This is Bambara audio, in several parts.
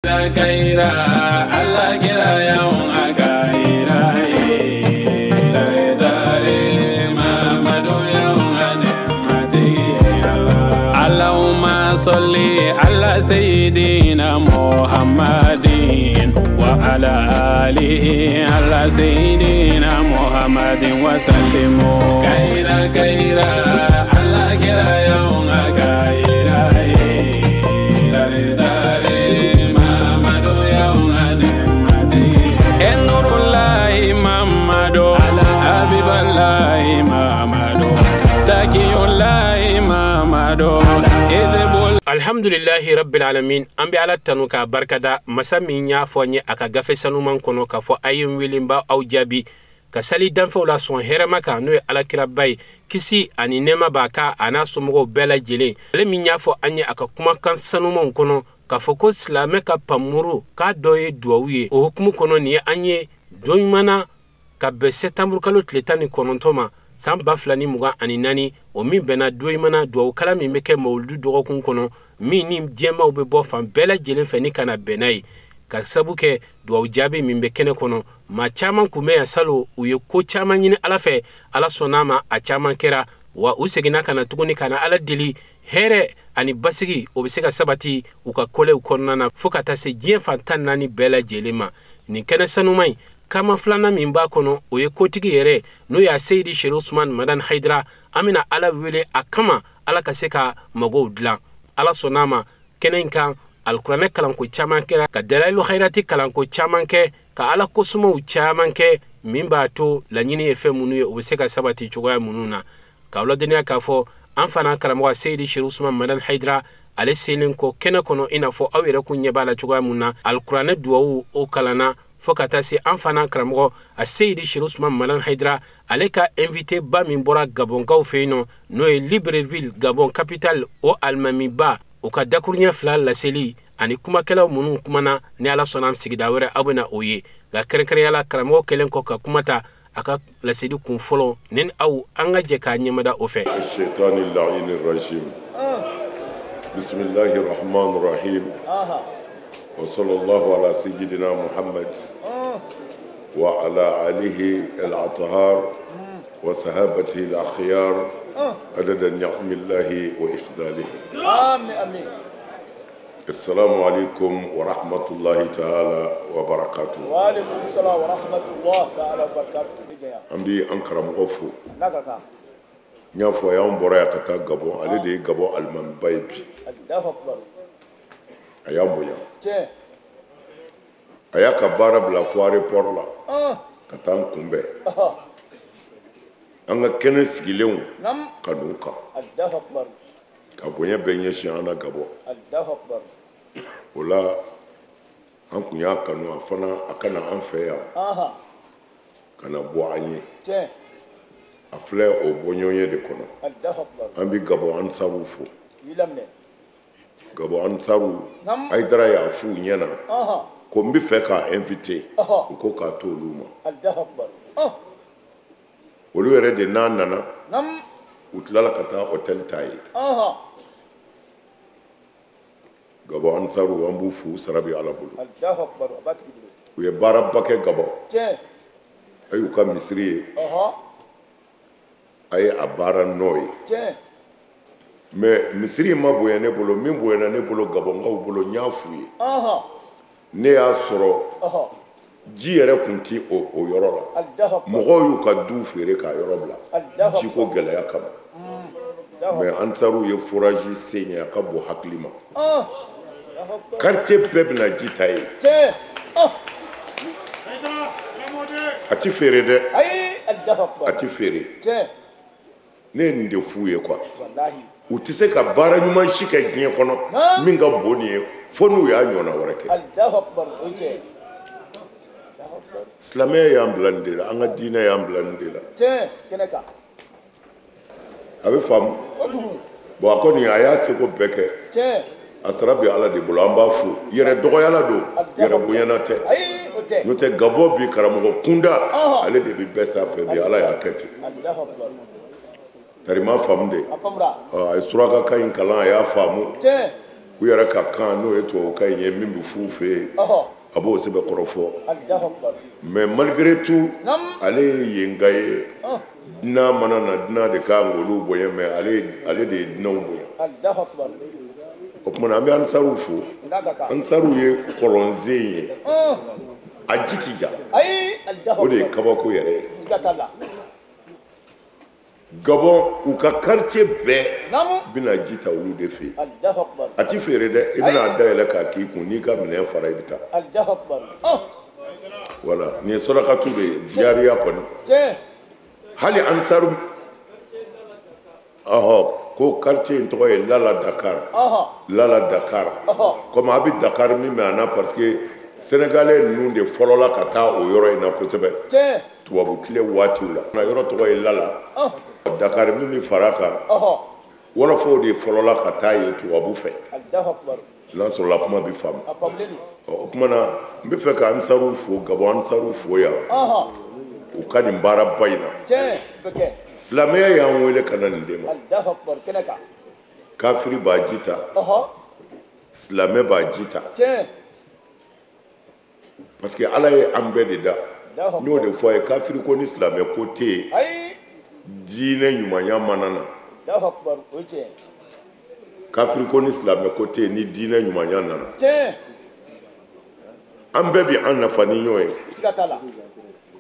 Kaira Allah kira yaun akaira dare dare Muhammadu yaun anemati Allahumma salli ala sayyidina Muhammadin wa ala alihi ala sayyidina Muhammadin wa sallimu Kaira kaira Allah kira yaun akaira dare dare Alhamdulillahi rabbil alamin ambi ala tanuka barkada masami nya fonye aka gafe sanuman kono ka fo ayin wilimba au jabi ka sali danfo la son herama ka no ala kirabay kisi ani nema baka ana somo bela jele le minya fo anye aka kuma kan sanuman kono ka fo ko islame ka pamuru ka doye duawiye o hukumu kono ni anye doymana ka be septembre kalo tletani konontoma san baflani muga ani nani o min bena doymana duaw kala min meke mawludu dogokun kono min ni jema ube bo fan bela jelen feni kana benai ka sabuke duaw jabe min be kene kono ma chaman kume ya salo uye ko chaman nyine ala fe ala sonama a chaman kera wa usegina kana tuguni kana ala dili here ani basigi obiseka sabati uka kole ukonna fukata se jien fantan nani bela jelema ni kene sanumai kama flana mimba kono oye kotigi yere no ya Seydi Sheikh Usman Madan Haidara amina ala wele akama ala kaseka mago udla ala sonama kenenka alqur'ane kalanko chamanke ka dalailu khairati kalanko chamanke ka ala kosumo chamanke mimba to la nyini efe munu obiseka sabati chugoya mununa ka wala denia ka fo anfana kalamo Seydi Sheikh Usman Madan Haidara ale selen ko kene kono ina fo awere kunye bala chugoya munna alqur'ane duwawu o kalana fokata si anfana kramo a Seydi Sheikh Usman Madan Haidara aleka invité ba min bora Gabon gaw feino no e Libreville Gabon capitale o almami ba o ka dakurnya fla la seli ani kuma kala munu kumana ne ala sonam sigida were abuna oye ga krekre yala kramo kelen ko ka kumata aka la sedi kun folo nen aw anga je ka nyamada o fe shaytanir la'inir rajim bismillahir rahmanir rahim وصلى الله على سيدنا محمد وعلى آله الأطهار وصحابته الأخيار عدد نعم الله وإفضاله آمين السلام عليكم ورحمة الله تعالى وبركاته وعليكم السلام ورحمة الله تعالى وبركاته أمدي أنكرم غفو نعفو يوم برايا كتا غبو علي دي غبو المن بايبي الله أكبر ayambo ya ayaka bara bla foire por la katan kumbe anga kene sigilew kaduka Allahu akbar ka bonya benye shi ana gabo Allahu akbar wala an kunya kanu afana akana an feya kana bo anyi afle o bonyonye de kono Allahu akbar an bi gabo an sabu fu yilamne gabo ansaru Haidara ya fu nyana ko mbi fe ka invité ko ka to luma Allahu akbar wolu yere de nana utlala kata hotel tayi gabo ansaru ambu fu sarabi ala bulu Allahu akbar batiki uye barabake gabo ayu ka misri ay abara noy mais misiri ma boya ne bolo min boya ne bolo Gabon ngaw bolo nyafuye ne ya soro ji yere kunti o yoro la mogo yu ka du fere ka yoro bla ji ko gele ya kama mais ansaru ye foraji senya ka bo haklima quartier bebna ji tay ati fere de ati fere ne nde fuye kwa wallahi utise ka bara nyuma shika gien kono minga boni fonu ya nyona warake Allahu akbar oje islamé ya mblandira anga dina ya mblandira keneka abe fam bo akoni aya se ko beke asrabi ala de bulamba fu yere dogo yala do yere buyana te note gabo bi karamo kunda ale de bi besa fe bi ala ya kati Allahu akbar tarima famde ay suraka kayin kala ya famu u yɛrɛ ka kan n'o ye tubabukan in ye min bɛ f'u fɛ yen a b'o sɛbɛn kɔrɔ fɔ mais malgré tout ale ye yenka ye dunan mana na dunan de kan k'olu bonya mais ale de ye dunanw bonya o tumana an bɛ ansaruw fo ansaruw ye kɔlɔnsen ye a ji ti ja o de ye kabako yɛrɛ ye Gabon u ka quartier bɛɛ bɛna ji ta olu de fɛ yen a ti feere dɛ i bɛna dayɛlɛ k'a k'i kun n'i ka minɛn fara i bɛ taa voilà nin ye sarakatu de ye ziyariya kɔni hali ansaru ko quartier in tɔgɔ ye Lala Dakar comme a bɛ Dakar min mɛn a na parce que Sénégalais ninnu de fɔlɔla ka taa o yɔrɔ in na kosɛbɛ tubabu tile waatiw la yɔrɔ tɔgɔ ye Lala Dakar min bɛ fara kan wɔlɔfɔw de fɔlɔla ka taa ye tubabu fɛ n'a sɔrɔla kuma bɛ faamu o tuma na n bɛ fɛ ka ansaruw fo Gabon ansaruw fo yan u ka nin baara ba in na silamɛya y'an wele ka na nin de ma kafiri b'a ji ta silamɛ b'a ji ta parce que ala ye an bɛɛ de da n'o de fɔ a ye kafiri ko ni silamɛ ko tɛ yen diinɛ ɲumanya mana na kafiri ko ni silamɛ ko tɛ yen ni diinɛ ɲumanya nana an bɛɛ bi an nafa ni ɲɔgɔn ye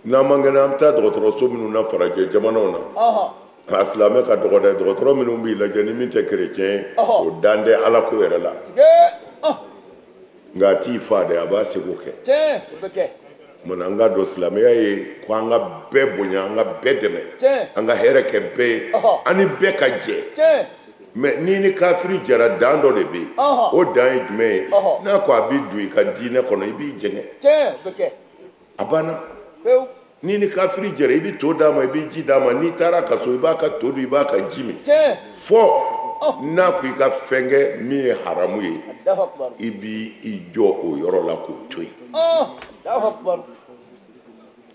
n'an man kɛnɛ an bɛ taa dɔgɔtɔrɔso minnu na farajɛ jamanaw na a silamɛ ka dɔgɔ dɛ dɔgɔtɔrɔ minnu b'i lajɛ ni min tɛ kerecɛn ye o dan tɛ ala ko yɛrɛ la nka a t'i fa dɛ a b'a seko kɛ mana an ka dɔn silamɛya ye ko an ka bɛɛ bonya an ka bɛɛ dɛmɛ an ka hɛrɛ kɛ bɛɛ ye an ni bɛɛ ka jɛ mais ni kafiri jɛra dan dɔ de bɛ yen o dan ye jumɛn ye n'a ko a b'i don i ka diinɛ kɔnɔ i b'i jɛngɛ a banna ni kafiri jɛra i bɛ to d'a ma i bɛ ji d'a ma n'i taara ka so i b'a ka to dun i b'a ka ji min fɔ n'a ko i ka fɛn kɛ min ye haramu ye i b'i jɔ o yɔrɔ la k'o to yen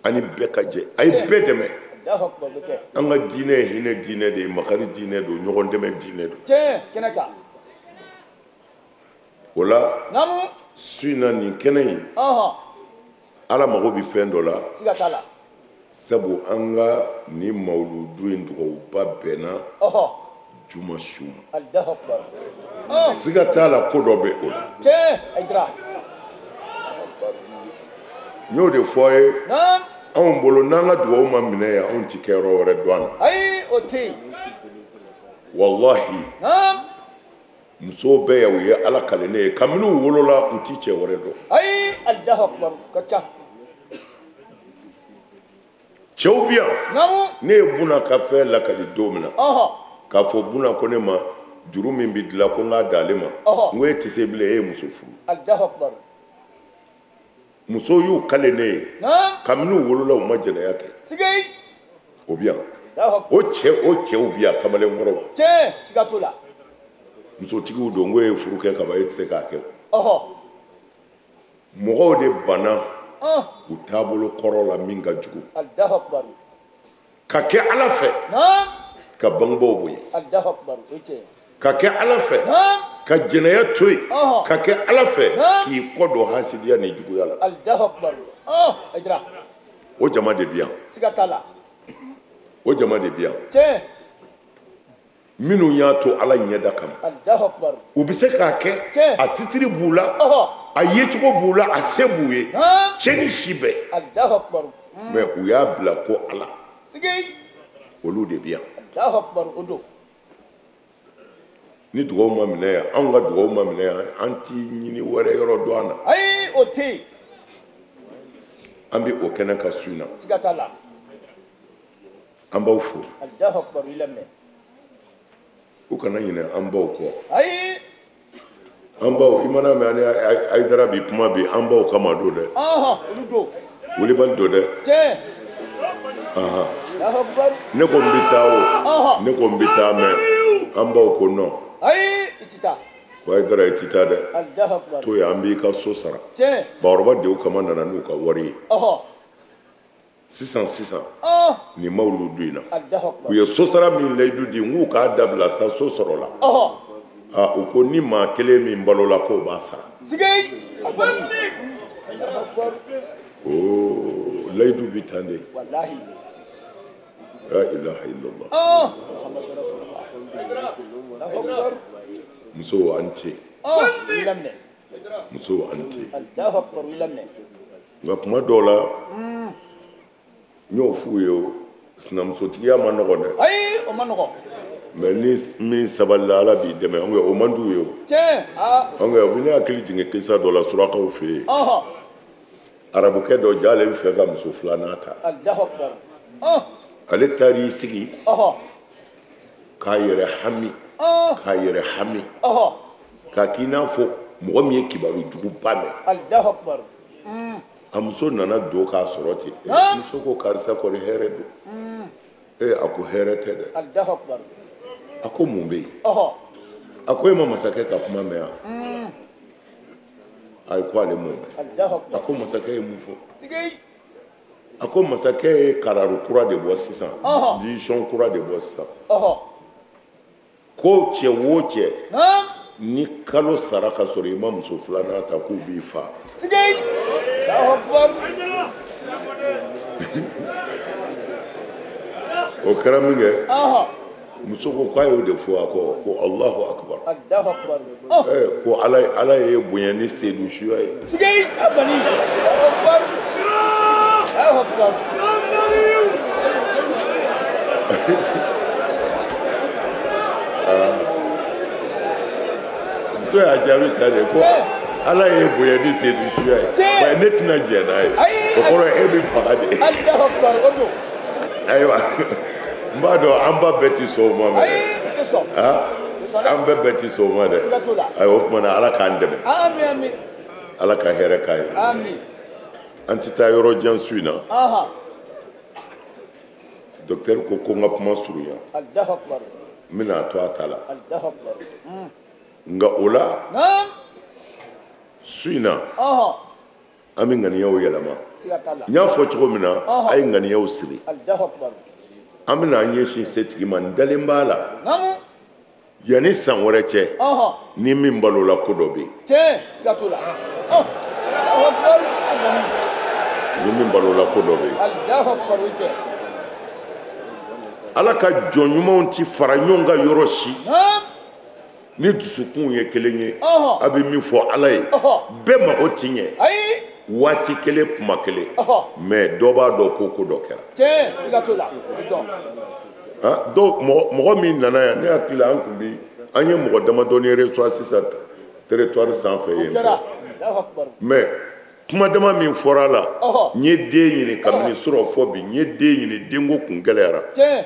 ani bɛɛ ka jɛ a ye bɛɛ dɛmɛ an ka diinɛ ye hinɛ diinɛ de ye makari diinɛ don ɲɔgɔn dɛmɛ diinɛ don o la su in na nin kɛnɛ in ala mago bɛ fɛn dɔ la sabu an ka nin mawuludu in dugawuba bɛnna juma su ma siga t'a la ko dɔ bɛ o la n y'o de fɔ a ye anw bolo n'an ka dugawu ma minɛ yan anw ti kɛ yɔrɔ wɛrɛ dɔn na wallahi musow bɛɛ u ye ala kale ne ye kabini u wolola u ti cɛ wɛrɛ dɔn cɛw bi yan ne ye buna ka fɛn lakali don min na k'a fɔ buna ko ne ma juru min bɛ dilan ko n k'a d'ale ma n ko e tɛ se bilen e ye muso furu muso y'u kale ne ye kabini u wolola u ma jɛnɛya kɛ o bi yan o cɛw bi yan kamalenkɔrɔw musotigiw don n ko e ye furu kɛ kaban e tɛ se k'a kɛ mɔgɔw de banna u taabolo kɔrɔ la min ka jugu ka kɛ ala fɛ ka bangebaaw bonya ka kɛ ala fɛ ka jɛnɛya to yen ka kɛ ala fɛ k'i kɔ don hasidiya ni juguya la o jama de bi yan o jama de bi yan minnu y'a to ala ɲɛda kama u bɛ se k'a kɛ a titiri b'u la a yecogo b'u la a se b'u ye cɛ ni si bɛɛ mais u y'a bila ko ala olu de bi yan ni dugawu ma minɛ yan anw ka dugawu ma minɛ yan an t'i ɲini wɛrɛ yɔrɔ dɔn an na an bɛ o kɛnɛ ka su in na an b'aw fo u kana ɲinɛ an baw kɔ an baw i mana mɛn ani Ayidara bi kuma bi an baw kama don dɛ Wulibali don dɛ ne ko n bɛ taa o ne ko n bɛ taa mɛ an baw ko non ko Ayidara i ti taa dɛ to yen an b'i ka so sara bakɔrɔba dew kama nana n'u ka wari ye sisan nin mawuludu in na u ye so sara min layidu di n k'u k'a dabila sa so sɔrɔla u ko ni maa kelen min balola k'o b'a sara layidu bi tan de la ilaha illallah muso an ce muso an ce nka kuma dɔw la n y'o f'u ye sinamusotigiya ma nɔgɔn dɛ o ma nɔgɔn mais ni min sabalila ala b'i dɛmɛ o man d'u ye o u bɛ ne hakili jigin kisa dɔ la surakaw fɛ yen arabukɛ dɔ ja ale bɛ fɛ ka muso filanan ta ale taar'i sigi k'a yɛrɛ hami k'a k'i n'a fɔ mɔgɔ min ye kibaru juguba mɛn a muso nana don k'a sɔrɔ ten muso ko karisa kɔni hɛrɛ don a ko hɛrɛ tɛ dɛ a ko mun bɛ yen a ko e ma masakɛ ka kuma mɛn yan a ko ale m'o mɛn a ko masakɛ ye mun fɔ a ko masakɛ ye kararu kura de bɔ sisan division kura de bɔ sisan ko cɛ o cɛ ni kalo sara ka sɔrɔ i ma muso filanan ta k'u b'i fa o kɛra min kɛ muso ko k'a y'o de fɔ a ko Allahu akbar ko ala ye bonya ni sedu suya ye muso y'a jaabi ta de ko ala ye bonya ni sedu suya ye wa ne tɛna jɛ n'a ye o kɔrɔ e bɛ faga de ayiwa n b'a dɔn an ba bɛɛ ti sɔn o ma mɛ an bɛɛ bɛɛ ti sɔn o ma dɛ ayiwa o tuma na ala k'an dɛmɛ ala ka hɛrɛ k'a ye an tɛ taa yɔrɔ jan su in na docteur ko ko n ka kuma surunya n bɛna to a ta la nka o la su in na an bɛ ŋaniyaw yɛlɛma n y'a fɔ cogo min na a ye ŋaniyaw siri an bɛna an ɲɛsin setigi ma n dalen b'a la yanni san wɛrɛ cɛ ni min balola ko dɔ bɛ yen ni min balola ko dɔ bɛ yen ala ka jɔn ɲumanw ti fara ɲɔgɔn kan yɔrɔ si ni dusukun ye kelen ye a bɛ min fɔ ala ye bɛɛ mago ti ɲɛ waati kelen kuma kelen mais dɔ b'a dɔn ko ko dɔ kɛra mɔgɔ min nana yan ne hakili la an ye mɔgɔ damadɔni reçoit sisan territoire sanfɛ yen mais kuma dama min fɔra la n ye den ɲini kabini sɔrɔ fɔ bi n ye den ɲini denko kun gɛlɛyara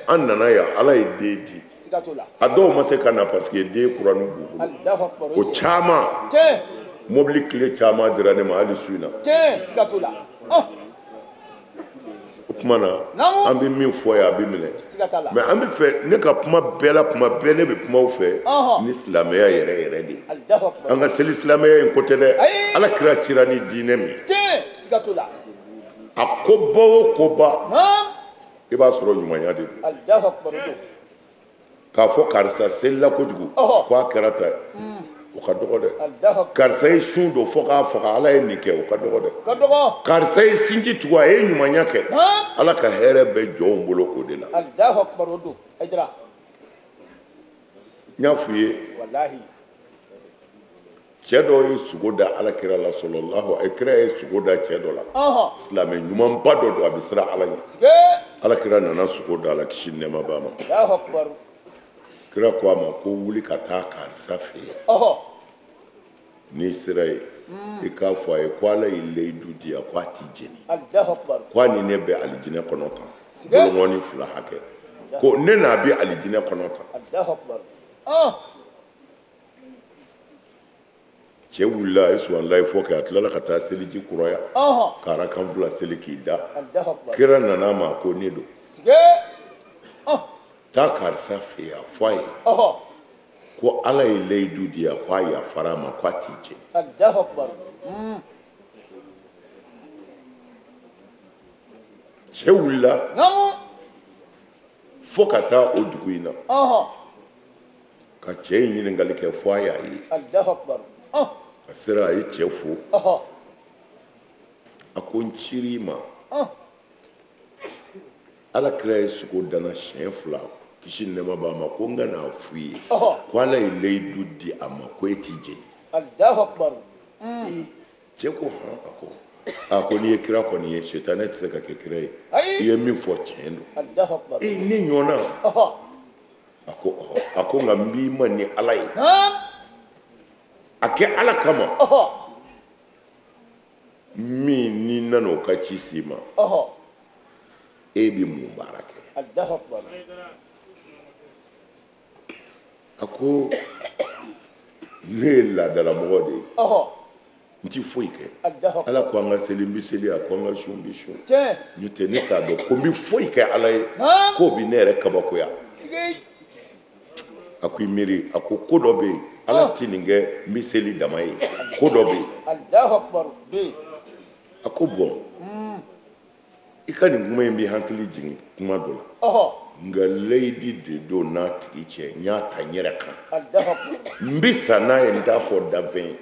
an nana yan ala ye den di a dɔw ma se ka na parce que den kurani b'u bolo o caman mobili tile caman dira ne ma hali su in na o tuma na an bɛ min fɔ yan a bɛ minɛ mais an bɛ fɛ ne ka kuma bɛɛ la kuma bɛɛ ne bɛ kuma u fɛ ni silamɛya yɛrɛ yɛrɛ de an ka seli silamɛya in ko tɛ dɛ ala kira cira ni diinɛ min a koba o koba i b'a sɔrɔ ɲumanya de don k'a fɔ karisa selila kojugu ko a kɛra ta o ka dɔgɔ dɛ karisa ye sun don fo k'a faga ala ye nin kɛ o ka dɔgɔ dɛ karisa ye sinji tugu a ye ɲumanya kɛ ala ka hɛrɛ bɛ jɔnw bolo o de la n y'a f'i ye cɛ dɔ ye sogo da alakira la sɔlɔlahu kira ye sogo da cɛ dɔ la silamɛ ɲumanba dɔ don a bɛ siran ala ɲɛ alakira nana sogo da la kisi nɛɛma b'a ma kira ko a ma ko wuli ka taa karisa fɛ yen n'i sera yen i k'a fɔ a ye ko ala ye layidu di yan ko a t'i jeni ko a ni ne bɛ alijinɛ kɔnɔ tan bolomɔni 2 hakɛ ko ne n'a bɛ alijinɛ kɔnɔ tan cɛ wulila a ye subahanallahi fɔ kɛ a tilala ka taa seliji kuraya ka arakan 2 seli k'i da kira nana a ma ko ne don taa karisa fɛ yen a fɔ a ye ko ala ye layidu di yan ko a yafara a ma ko a t'i jeni cɛ wulila fo ka taa o dugu in na ka cɛ in ɲininkali kɛ fɔ a y'a ye Allahu akbar a sera a ye cɛ fo a ko n ciri ma ala kira ye sogo danna siɲɛ 2 kisi nɛma b'a ma ko n ka n'a f'u ye ko ala ye layidu di a ma ko e t'i jeni Allahu akbar cɛ ko a ko n'i ye kira kɔni ye setanɛ tɛ se ka kɛ kira ye i ye min fɔ tiɲɛ don Allahu akbar ne ɲɔna a ko nka n b'i ma ni ala ye a kɛ ala kama min n'i nana o ka ci s'i ma e bɛ mun baara kɛ Allahu akbar a ko ne ye laadalamɔgɔ de ye n ti foyi kɛ ala ko an ka seli n bɛ seli a ko an ka sun n bɛ sun n'o tɛ ne t'a dɔn ko n bɛ foyi kɛ ala ye k'o bɛ ne yɛrɛ kabakoya a ko i miiri a ko ko dɔ bɛ yen ala ti nin kɛ n bɛ seli dama ye ko dɔ bɛ yen a ko bɔn i ka nin kuma in bɛ hakili jigin kuma dɔ la nka layidi de don n'a tigi cɛ n y'a ta n yɛrɛ kan n bɛ sa n'a ye n t'a fɔ danfɛn ye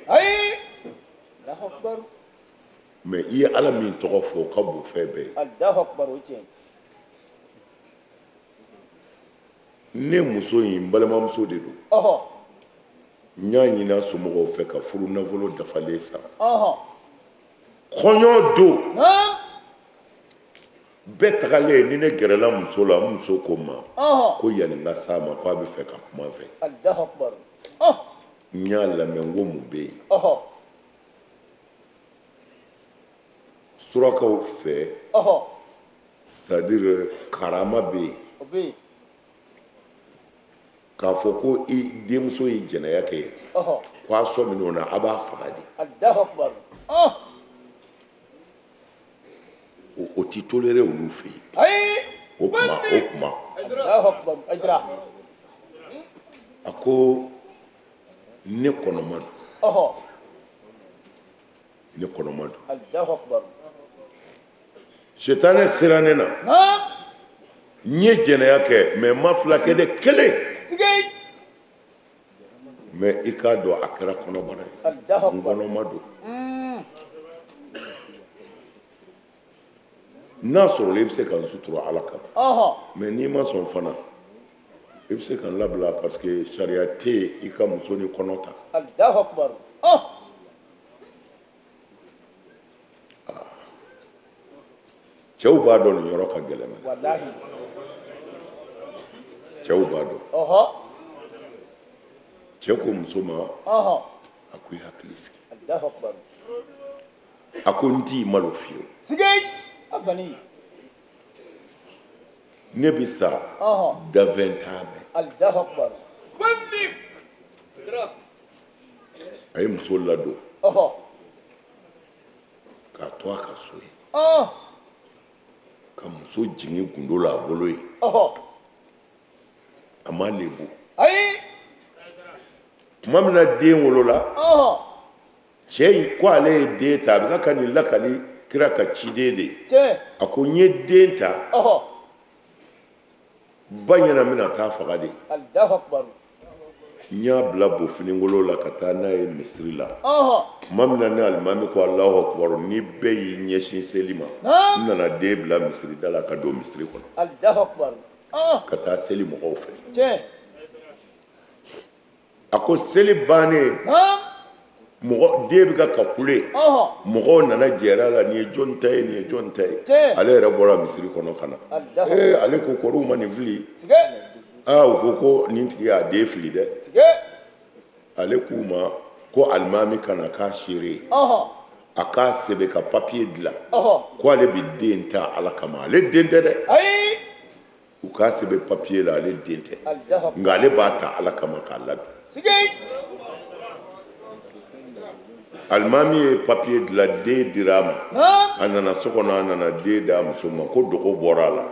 mɛ i ye ala min tɔgɔ fɔ o ka bon fɛn bɛɛ ye ne muso in n balimamuso de don n y'a ɲini a somɔgɔw fɛ ka furu nafolo dafalen sara kɔɲɔ don bɛɛ tagalen ni ne gɛrɛla muso la n muso ko n ma ko yanni n ka s'a ma ko a bɛ fɛ ka kuma n fɛ n y'a lamɛn n ko mun bɛ yen surakaw fɛ c'est-à-dire karama bɛ yen k'a fɔ ko i denmuso ye jɛnɛya kɛ ko a sɔn min'o na a b'a faga de o ti toléré olu fɛ yen o kuma a ko ne kɔnɔma don ne kɔnɔma don setanɛ sera ne na n ye jɛnɛya kɛ mɛ n ma fulakɛ de kelen mɛ i k'a dɔn a kɛra kɔnɔbara ye n kɔnɔma don n'a sɔrɔla i bɛ se ka n sutura ala kama mɛ n'i ma sɔn fana i bɛ se ka n labila parce que sariya tɛ yen i ka muso ni kɔnɔ ta cɛw b'a dɔn nin yɔrɔ ka gɛlɛn cɛw b'a dɔn cɛ ko muso ma a ko i hakili sigi a ko n t'i malo fiyewu ne bɛ sa danfɛn t'a mɛn a ye muso ladon k'a to a ka so ye ka muso jigin gundo la a bolo ye a ma lebu tuma min na den wolola cɛ in ko ale ye den ta a bɛ ka nin lakali kira ka ciden de ye a ko n ye den ta ba ɲɛna n bɛna taa faga de n y'a bila bofiningolo la ka taa n'a ye misiri la tuma min na ne alimami ko alahu akubaru ni bɛɛ y'i ɲɛsin seli ma n nana den bila misirida la ka don misiri kɔnɔ ka taa seli mɔgɔw fɛ a ko seli bannen mɔgɔ den bɛ ka kule mɔgɔw nana jɛra la nin ye jɔn ta ye nin ye jɔn ta ye ale yɛrɛ bɔra misiri kɔnɔ ka na ale ko kɔrɔw ma nin fili u ko ko nin tigi y'a den fili dɛ ale k'u ma ko alimami kana k'a seere a k'a sɛbɛn ka papiye dilan ko ale bɛ den ta ala kama ale den tɛ dɛ u k'a sɛbɛn papiye la ale den tɛ nka ale b'a ta ala kama k'a ladon alimami ye papiye dilan den dira a ma a nana so kɔnɔ a nana den d'a muso ma ko dogo bɔra a la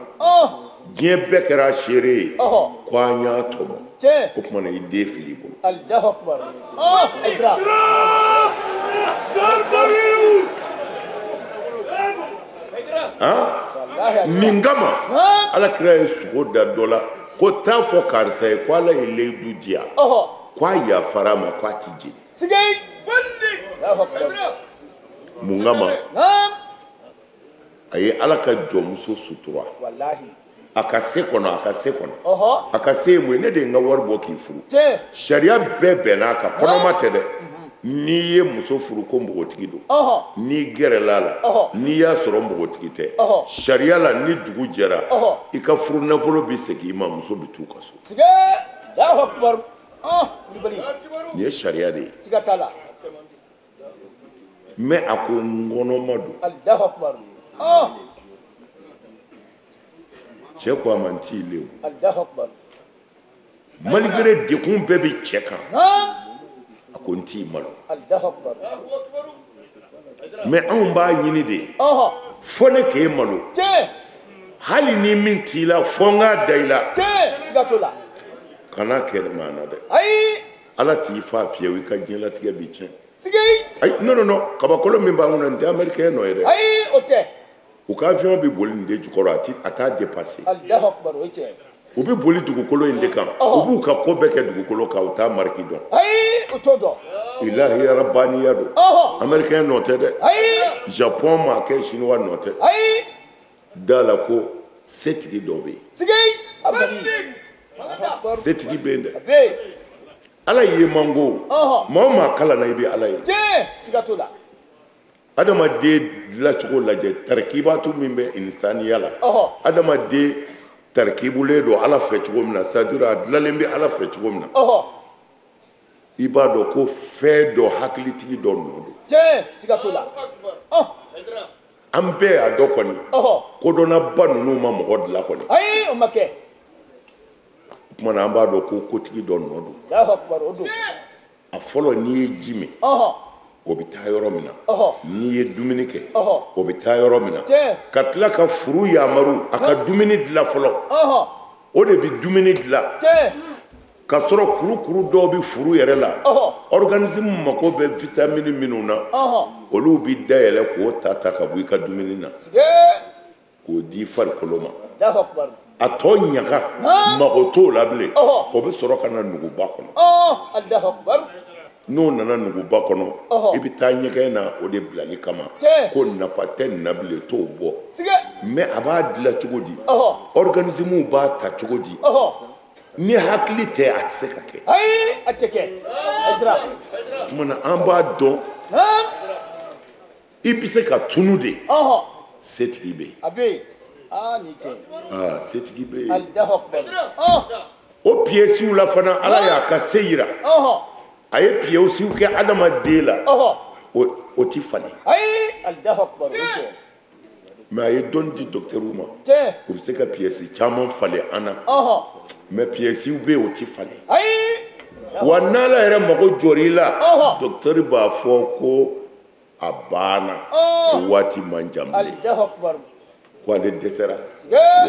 diɲɛ bɛɛ kɛra seere ye ko an y'a tɔmɔ o tuma na i den fili i bolo nin kama ala kira ye sogo da dɔ la ko taa fɔ karisa ye ko ala ye leyidu di yan ko a yafara ma ko a ti jeni mun kama a ye ala ka jɔnmuso sutura a ka se kɔnɔ a ka se kɔnɔ a ka se mun ye ne de ye n ka wari bɔ k'i furu sariya bɛɛ bɛnn'a kan kɔnɔma tɛ dɛ n'i ye muso furu ko npogotigi don n'i gɛrɛla la n'i y'a sɔrɔ npogotigi tɛ sariya la ni dugu jɛra i ka furu nafolo bi segin i ma muso bi t'u ka so nin ye sariya de ye mais a ko nkɔnɔma don cɛ ko a ma n t'i lewu malgré dekun bɛɛ bi cɛ kan a ko n t'i malo mais anw b'a ɲini de fɔ ne k'e malo hali ni min t'i la fɔ n k'a da i la kana kɛ maana dɛ ala t'i fa fiyewu i ka diɲɛlatigɛ bi tiɲɛ ayi non kabakolo min b'an kunna nin tɛ américain nɔ ye dɛ u ka avion bi boli nin de jukɔrɔ a t'a dépasser u bi boli dugukolo in de kan u b'u ka ko bɛɛ kɛ dugukolo kan u t'a mariki dɔn ilahi rabbaniya don américain nɔ tɛ dɛ japon m'a kɛ chinois nɔ tɛ da la ko setigi dɔ bɛ yen setigi bɛ yen dɛ ala ye mango maa o maa kalan na i bɛ ala ye adamaden dilancogo lajɛ tarikibatu min bɛ insaniya la adamaden tarikibulen don ala fɛ cogo min na c'est-à-dire a dilanlen bɛ ala fɛ cogo min na i b'a dɔn ko fɛn dɔ hakilitigi dɔ nɔ don an bɛɛ y'a dɔn kɔni kodɔnnaba ninnu ma mɔgɔ dilan kɔni o tuma na an b'a dɔn ko kotigi dɔ nɔ don a fɔlɔ n'i ye ji min o bɛ taa yɔrɔ min na n'i ye dumuni kɛ o bɛ taa yɔrɔ min na ka tila ka furu yamaru a ka dumuni dilan fɔlɔ o de bɛ dumuni dilan ka sɔrɔ kurukuru dɔw bɛ furu yɛrɛ la organisme mako bɛ vitamine minnu na olu bɛ dayɛlɛ k'o ta ka bɔ i ka dumuni na k'o di farikolo ma a tɔ ɲaga mago t'o la bilen o bɛ sɔrɔ ka na nuguba kɔnɔ n'o nana nuguba kɔnɔ i bɛ taa ɲɛgɛn na o de bilali kama ko nafa tɛ nin na bilen t'o bɔ mais a b'a dilan cogo di organisme b'a ta cogo di ni hakili tɛ a tɛ se ka kɛ a tɛ kɛ tuma na an b'a dɔn i bɛ se ka tunu de setigi bɛ yen setigi bɛ yen o piyesiw la fana ala y'a ka se yira a ye piyesiw kɛ adamaden la o ti falen mais a ye dɔnni di docteurw ma u bɛ se ka piyesi caman falen an na mais piyesiw bɛ yen o ti falen wa n'ala yɛrɛ mago jɔr'i la docteur b'a fɔ ko a banna o waati man jan bilen ko ale dɛsɛra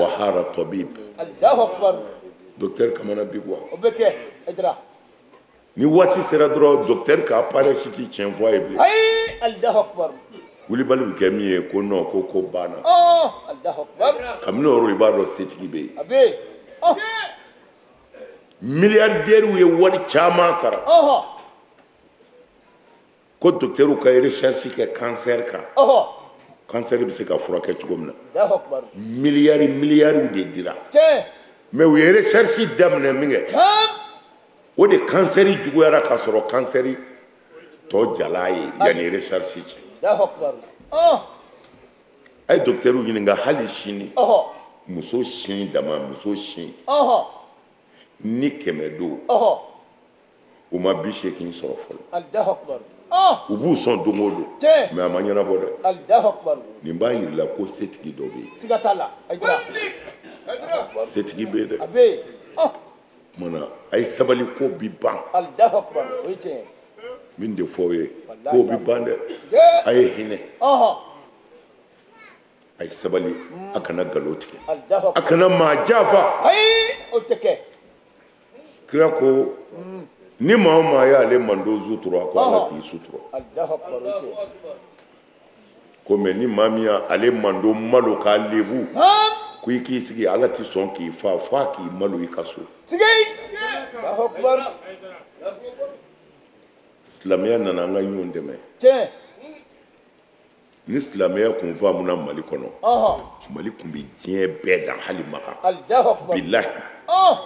wa hara tabib docteur kamana bi kuwa ni waati sera dɔrɔn docteur ka appareil si ti tiɲɛ fɔ a ye bilen wulibali bɛ kɛ min ye ko non ko banna kabini o yɔrɔ i b'a dɔn setigi bɛ yen milliardaires ye wari caman sara ko docteurw ka recherche kɛ cancer kan cancer bɛ se ka furakɛ cogo min na miliyariw de dira mais u ye recherche daminɛ min kɛ o de kansɛri juguyara ka sɔrɔ kansɛri tɔ jala ye yanni recherche cɛ a ye docteurw ɲininka hali sini muso sin dama muso sin ni 100 don u ma 80 sɔrɔ fɔlɔ u b'u sɔn don o don mais a ma ɲɛnabɔ dɛ nin b'a yirila ko setigi dɔ bɛ yen setigi bɛ yen dɛ mana a ye sabali ko bi ban min de fɔ ye ko bi ban dɛ a ye hinɛ a ye sabali a kana nkalon tigɛ a kana maa janfa kira ko ni maa o maa y'ale mando sutura ko ala k'i sutura ko mais ni maa min y'ale mando malo k'a lebu ko i k'i sigi ala ti sɔn k'i fa fo a k'i malo i ka so sigi Allahu akbar silamɛya nana an ka ɲɔgɔn dɛmɛ tiɲɛ ni silamɛya kun faamuna Mali kɔnɔ Mali kun bi diɲɛ bɛɛ dan hali Maka Allahu akbar bilahi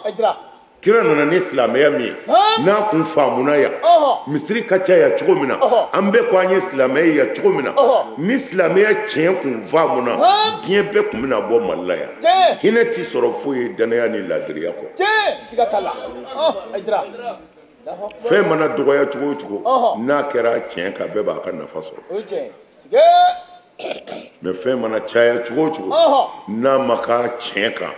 ajra kira nana ni silamɛya min ye n'a kun faamuna yan misiri ka ca yan cogo min na an bɛɛ ko an ye silamɛya yan cogo min na ni silamɛya tiɲɛ kun faamuna diɲɛ bɛɛ kun bɛna bɔ Mali la yan hinɛ ti sɔrɔ foyi ye danaya ni ladiriya kɔ tiɲɛ siga t'a la ajra fɛn mana dɔgɔya cogo o cogo n'a kɛra tiɲɛ kan bɛɛ b'a ka nafa sɔrɔ o tiɲɛ mais fɛn mana caya cogo o cogo n'a ma k'a tiɲɛ kan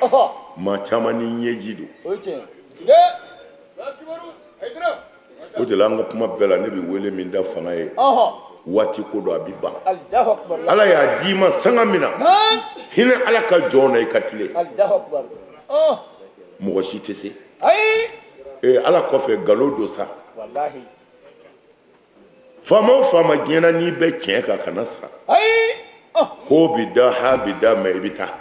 maa caman ni ɲɛji don o tiɲɛ o de la an ka kuma bɛɛ la ne bɛ wele min da fanga ye waati ko don a bɛ ban ala y'a d'i ma sanga min na hinɛ ala ka jɔn na i ka tile mɔgɔ si tɛ se ala kɔfɛ nkalon don sa faama o faama diɲɛ na n'i bɛ tiɲɛ kan kana sara ho bɛ da ha bɛ da mɛ i bɛ taa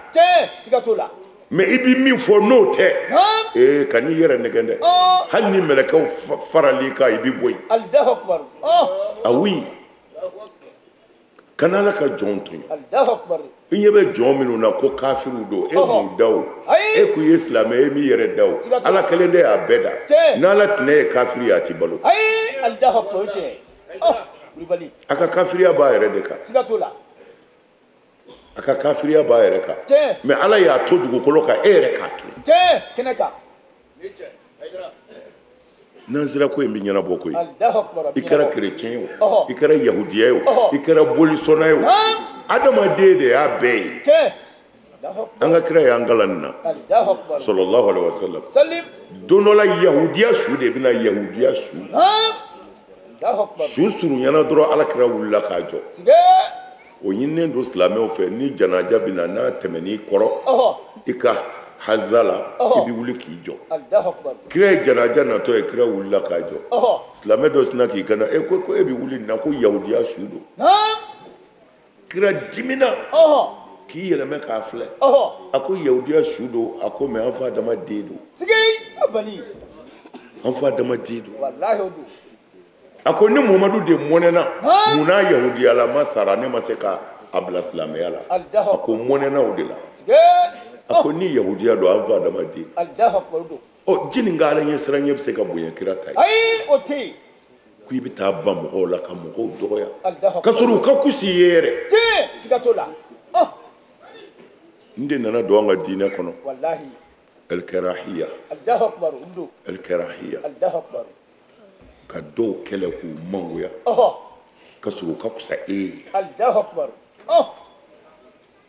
mɛ i bɛ min fɔ n'o tɛ ka n'i yɛrɛ nɛgɛn dɛ hali ni mɛlɛkɛw farali kan i bɛ bɔ yen a oui kana ala ka jɔn to yen i ɲɛ bɛ jɔn minnu na ko kafiriw don e m'u da o e k'u ye silamɛ e m'i yɛrɛ da o ala kelen de y'a bɛɛ da n'ala tɛnɛ ye kafiri ye a t'i balo a ka kafiriya b'a yɛrɛ de kan a ka kafiriya b'a yɛrɛ kan mɛ ala y'a to dugukolo kan e yɛrɛ k'a to n'an sera ko in bɛ ɲɛnabɔ koyi i kɛra kerecɛn ye o i kɛra yahudiya ye o i kɛra bolisɔnna ye o adamaden de y'a bɛɛ ye an ka kira y'an kalan nin na sallallahu alaihi wasallam don dɔ la yahudiya su de bɛna yahudiya su surunyana dɔrɔn ala kira wulila k'a jɔ o ɲininen don silamɛw fɛ ni janaja bɛ na n'a tɛmɛn'i kɔrɔ i ka haza la i bɛ wuli k'i jɔ kira ye janaja natɔ ye kira wulila k'a jɔ silamɛ dɔ sina k'i kana ko e bɛ wuli nin na ko yahudiya su don kira dimina k'i yɛlɛmɛ k'a filɛ a ko yahudiya su don a ko mɛ an fa adamaden don an fa adamaden don a ko ni Muhamadu de mɔnɛna mun n'a yahudiyala ma sara ne ma se ka a bila silamɛya la a ko mɔnɛna o de la a ko ni yahudiya don an fa adamaden ɔ ji nin ka ala ɲɛ siran ɲɛ bɛ se ka bonya kira ta ye ko i bɛ taa ban mɔgɔw la ka mɔgɔw dɔgɔya ka sɔrɔ u ka kusi i ye yɛrɛ n de nana don an ka diinɛ kɔnɔ el-karahiya el-karahiya ka dɔw kɛlɛ k'u mangoya ka sɔrɔ u ka kusa e ye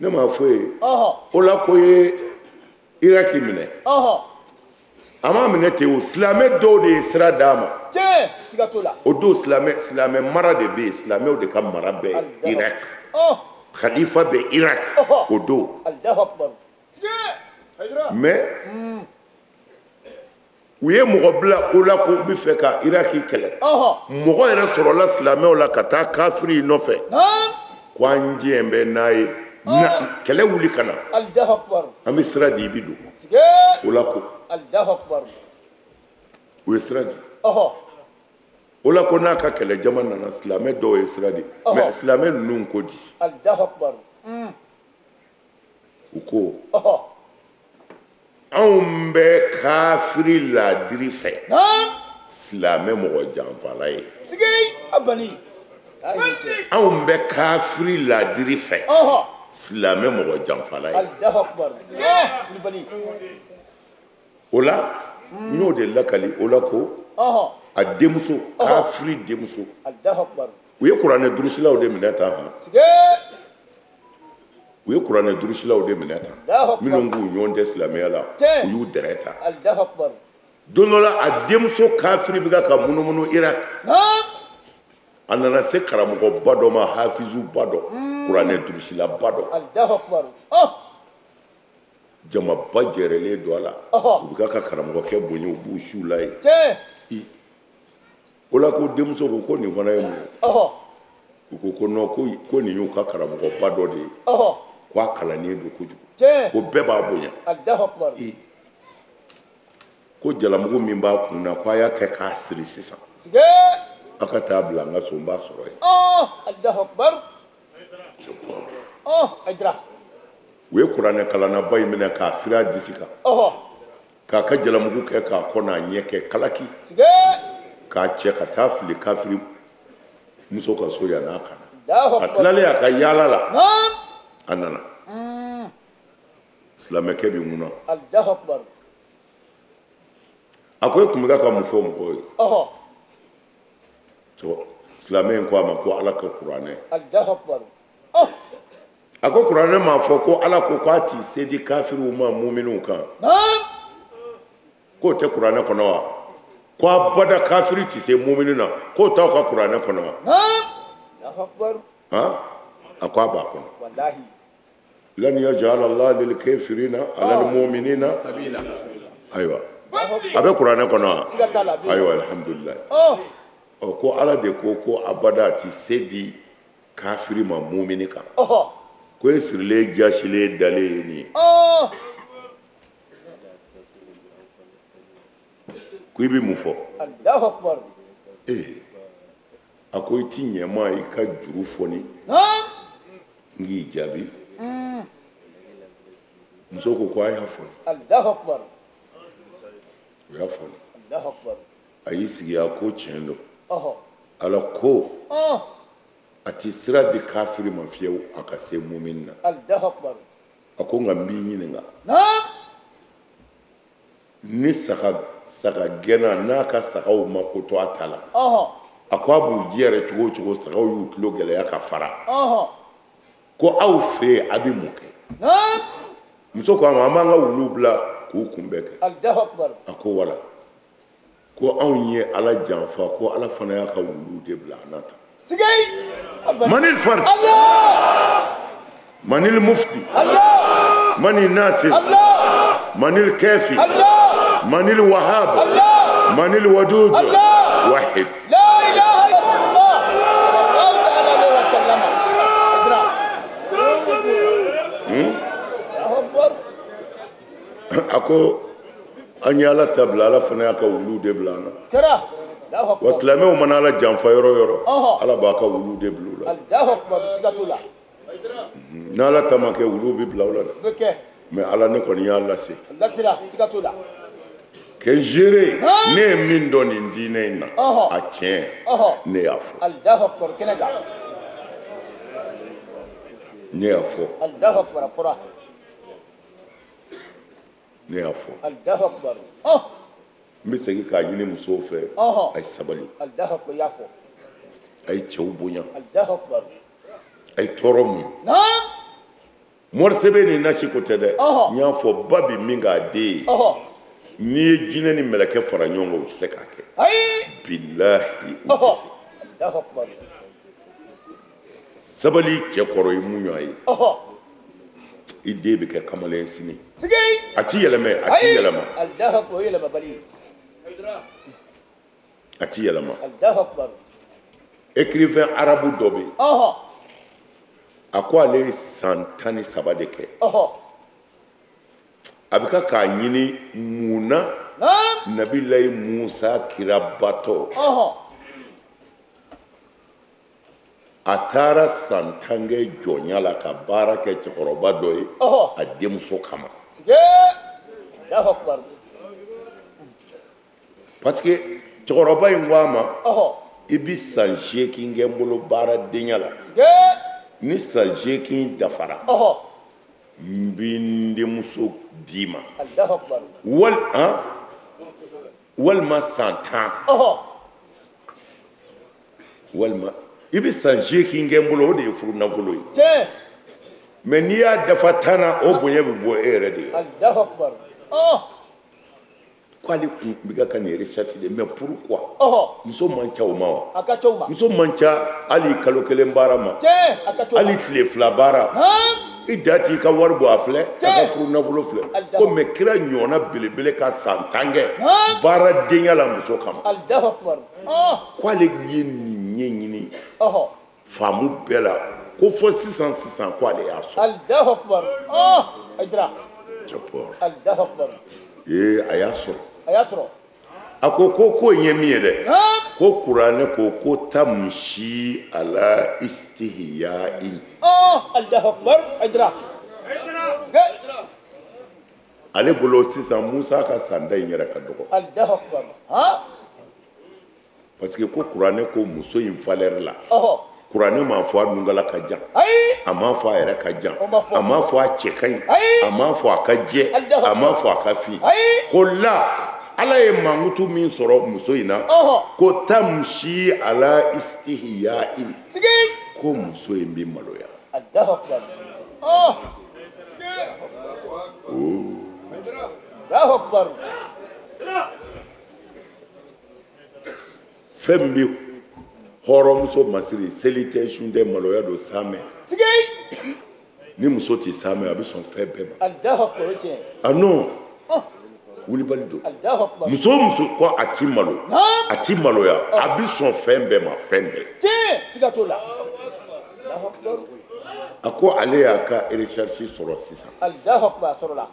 ne m'a fɔ ye o la ko ye iraki minɛ a m'a minɛ ten o silamɛ dɔw de ye sira d'a ma o don silamɛ mara de bɛ yen silamɛw de ka mara bɛ iraki khalifa bɛ iraki o don mais u ye mɔgɔ bila o la ko u bɛ fɛ ka iraki kɛlɛ mɔgɔ yɛrɛ sɔrɔla silamɛw la ka taa kafiri nɔfɛ ko an diɲɛ bɛ n'a ye kɛlɛ wuli ka na an bɛ sira di i bɛ don o la ko u ye sira di o la ko n'a ka kɛlɛ jama nana silamɛ dɔw ye sira di mɛ silamɛ ninnu ko di u ko anw bɛ kafiri ladiri fɛ silamɛ mɔgɔ janfala ye anw bɛ kafiri ladiri fɛ silamɛ mɔgɔ janfala ye o la n y'o de lakali o la ko a denmuso kafiri denmuso u ye kuranɛ durusilaw de minɛ tan u ye kuranɛ durusilaw de minɛ tan minnu k'u ɲɔgɔn tɛ silamɛya la u y'u dɛrɛ ta don dɔ la a denmuso kafiri bɛ ka munumunu iraki a nana se karamɔgɔba dɔ ma hafizuba dɔ kuranɛ durusilaba dɔ jamaba jɛrɛlen don a la u bɛ ka karamɔgɔkɛ bonya u b'u su la ye o la ko denmuso ko nin fana ye mun ye u ko non ko nin y'u ka karamɔgɔba dɔ de ye ko a kalannen don kojugu Tiɲɛ. ko bɛɛ b'a bonya Allahu Akbar. ko jalamugu min b'a kun na ko a y'a kɛ k'a siri sisan Sige. a ka taa bila n ka so n b'a sɔrɔ yen Allahu Akbar. Aydra. u ye kuranɛ kalannaba in minɛ k'a firi a disi kan k'a ka jalamugu kɛ k'a kɔ n'a ɲɛ kɛ kalaki Sige. k'a cɛ ka taa fili kafiri muso ka so yan n'a kana Allahu a Akbar. tilalen a ka yaala la Naam. a nana silamɛkɛ bɛ mun na Allahu Akbar. a ko e tun bɛ ka mun fɔ mɔgɔw ye silamɛ in ko a ma ko ala ka kuranɛ Allahu Akbar. a ko kuranɛ m'a fɔ ko ala ko k'a t'i se di kafiriw ma muminunw kan Naam. k'o tɛ kuranɛ kɔnɔ wa ko abada kafiri tɛ se mumini na k'o t'aw ka kuranɛ kɔnɔ wa Naam. Allahu Akbar. a ko a b'a kɔnɔ Wallahi. lan yaj'ala Allah lil kafirina ala al mu'minina ayiwa a bɛ kuranɛ kɔnɔ wa Siga t'a la. ayiwa alhamdulillah ko ala de ko abada tɛ se di kafiri ma mumini kan ko e sirilen jasilen dalen ye nin ye ko i bɛ mun fɔ Allahu Akbar. a ko i ti ɲɛma i ka juru fɔni Naam. n k'i jaabi muso ko a y'a fɔni Allahu Akbar. o y'a fɔni Allahu Akbar. a y'i sigi a ko tiɲɛ don ala ko a ti sira di kafiri ma fiyewu a ka se mumini na Allahu Akbar. a ko nka n b'i ɲininka Naam. ni saga gɛnna n'a ka sagaw ma ko to a ta la a ko a b'u ji yɛrɛ cogo o cogo sagaw y'u tulo gɛlɛya ka fara ko aw fɛ yen a bɛ mun kɛ Naam. muso ko a ma an b'an ka wuluw bila k'u kunbɛn kɛ Allahu Akbar. a ko wala ko anw ye ala janfa ko ala fana y'a ka wuluw de bila an na ta Sigay. manil fars manil mufti manil nasir manil kafi manil wahab manil wadud wahid لا إله إلا الله الله تعالى عليه وسلم اقرأ الله أكبر a ko an ye ala ta bila ala fana y'a ka wuluw de bila an na ترى الله wa أكبر silamɛw mana ala janfa yɔrɔ o yɔrɔ ala b'a ka wuluw de bila u la الله أكبر سيدة الله n'ala ta ma kɛ wuluw bɛ bila u la dɛ بك mɛ ala ne kɔni y'a lase الله سيدة سيدة الله kɛ n gere ne ye min dɔn nin diinɛ in na a tiɲɛ ne y'a fɔ الله أكبر كندا ne y'a fɔ الله أكبر فرا ne y'a fɔ الله أكبر n bɛ segin k'a ɲini musow fɛ a ye sabali الله أكبر يا فو a ye cɛw bonya الله أكبر a ye tɔɔrɔ muɲu نعم morisebe ni nasi ko tɛ dɛ n y'a fɔ ba bi min k'a den ye n'i ye jinɛ ni mɛlɛkɛ fara ɲɔgɔn kan o tɛ se k'a kɛ هاي bilahi o tɛ se الله أكبر sabali cɛ kɔrɔ ye mun ɲɔgɔn ye i den bɛ kɛ kamalen sini سيجي a ti yɛlɛmɛ a ti yɛlɛma الله أكبر يلا ببلي a ti yɛlɛma الله أكبر écrivain arabu dɔ bɛ yen a ko ale ye san 13 de kɛ a bɛ ka k'a ɲini mun na نعم nabilayi musa kirabatɔ a taara san 10 kɛ jɔnya la ka baara kɛ cɛkɔrɔba dɔ ye a denmuso kama سيجي الله أكبر parce que cɛkɔrɔba in ko a ma i bi san 8 kɛ n bolo baara denya la سيجي ni san 8 dafara n bɛ n denmuso d'i ma الله أكبر walima san 10 walima i bi san 8 kɛ n bolo o de ye furu nafolo ye تين mais n'i y'a dafa 10 na o bonya bɛ bɔ e yɛrɛ de ye الله أكبر ko ale kun bɛ ka ka nin recherche de mais pourquoi muso man ca o ma wa أكاتوما muso man ca hali kalo 1 baara ma تين أكاتوما hali tile 2 baara نعم i da t'i ka wari bɔ a filɛ a ka furu nafolo filɛ ko mais kira ɲɔgɔnna belebele ka san 10 kɛ baara denya la muso kama الله أكبر ko ale ye nin ɲɛɲini faamu bɛɛ la ko fo sisan ko ale y'a sɔrɔ. Allahu akbar. Aïdra. Cɛpɔrɔ. Allahu akbar. a y'a sɔrɔ. A y'a sɔrɔ. a ko in ye min ye dɛ. ko kuranɛ ko tamshi ala istihya'in. Allahu akbar. Aïdra. ale bolo sisan Musa ka sanda in yɛrɛ ka dɔgɔ. Allahu akbar. parce que ko kuranɛ ko muso in valeur la. kuranɛ m'a fɔ a nungala ka jan. a m'a fɔ a yɛrɛ ka jan. a m'a fɔ a cɛ ka ɲi. a m'a fɔ a ka jɛ. a m'a fɔ a ka fin. ko la ala ye mankutu min sɔrɔ muso in na. ko tamshi ala istihya'in. ko muso in bɛ maloya. Allahu akbar. Allahu akbar. fɛn bɛ hɔrɔnmuso masiri seli tɛ sun tɛ maloya don sanmɛ. ni muso tɛ sanmɛ a bɛ sɔn fɛn bɛɛ ma. Allahu akbar tiɲɛ. ah non wulibali don. Allahu akbar. muso ko a ti malo. a ti maloya a bɛ sɔn fɛn bɛɛ ma fɛn bɛɛ. tiɲɛ siga t'o la. Allahu akbar. a ko ale y'a ka recherche sɔrɔ sisan. Allahu akbar sɔrɔ la.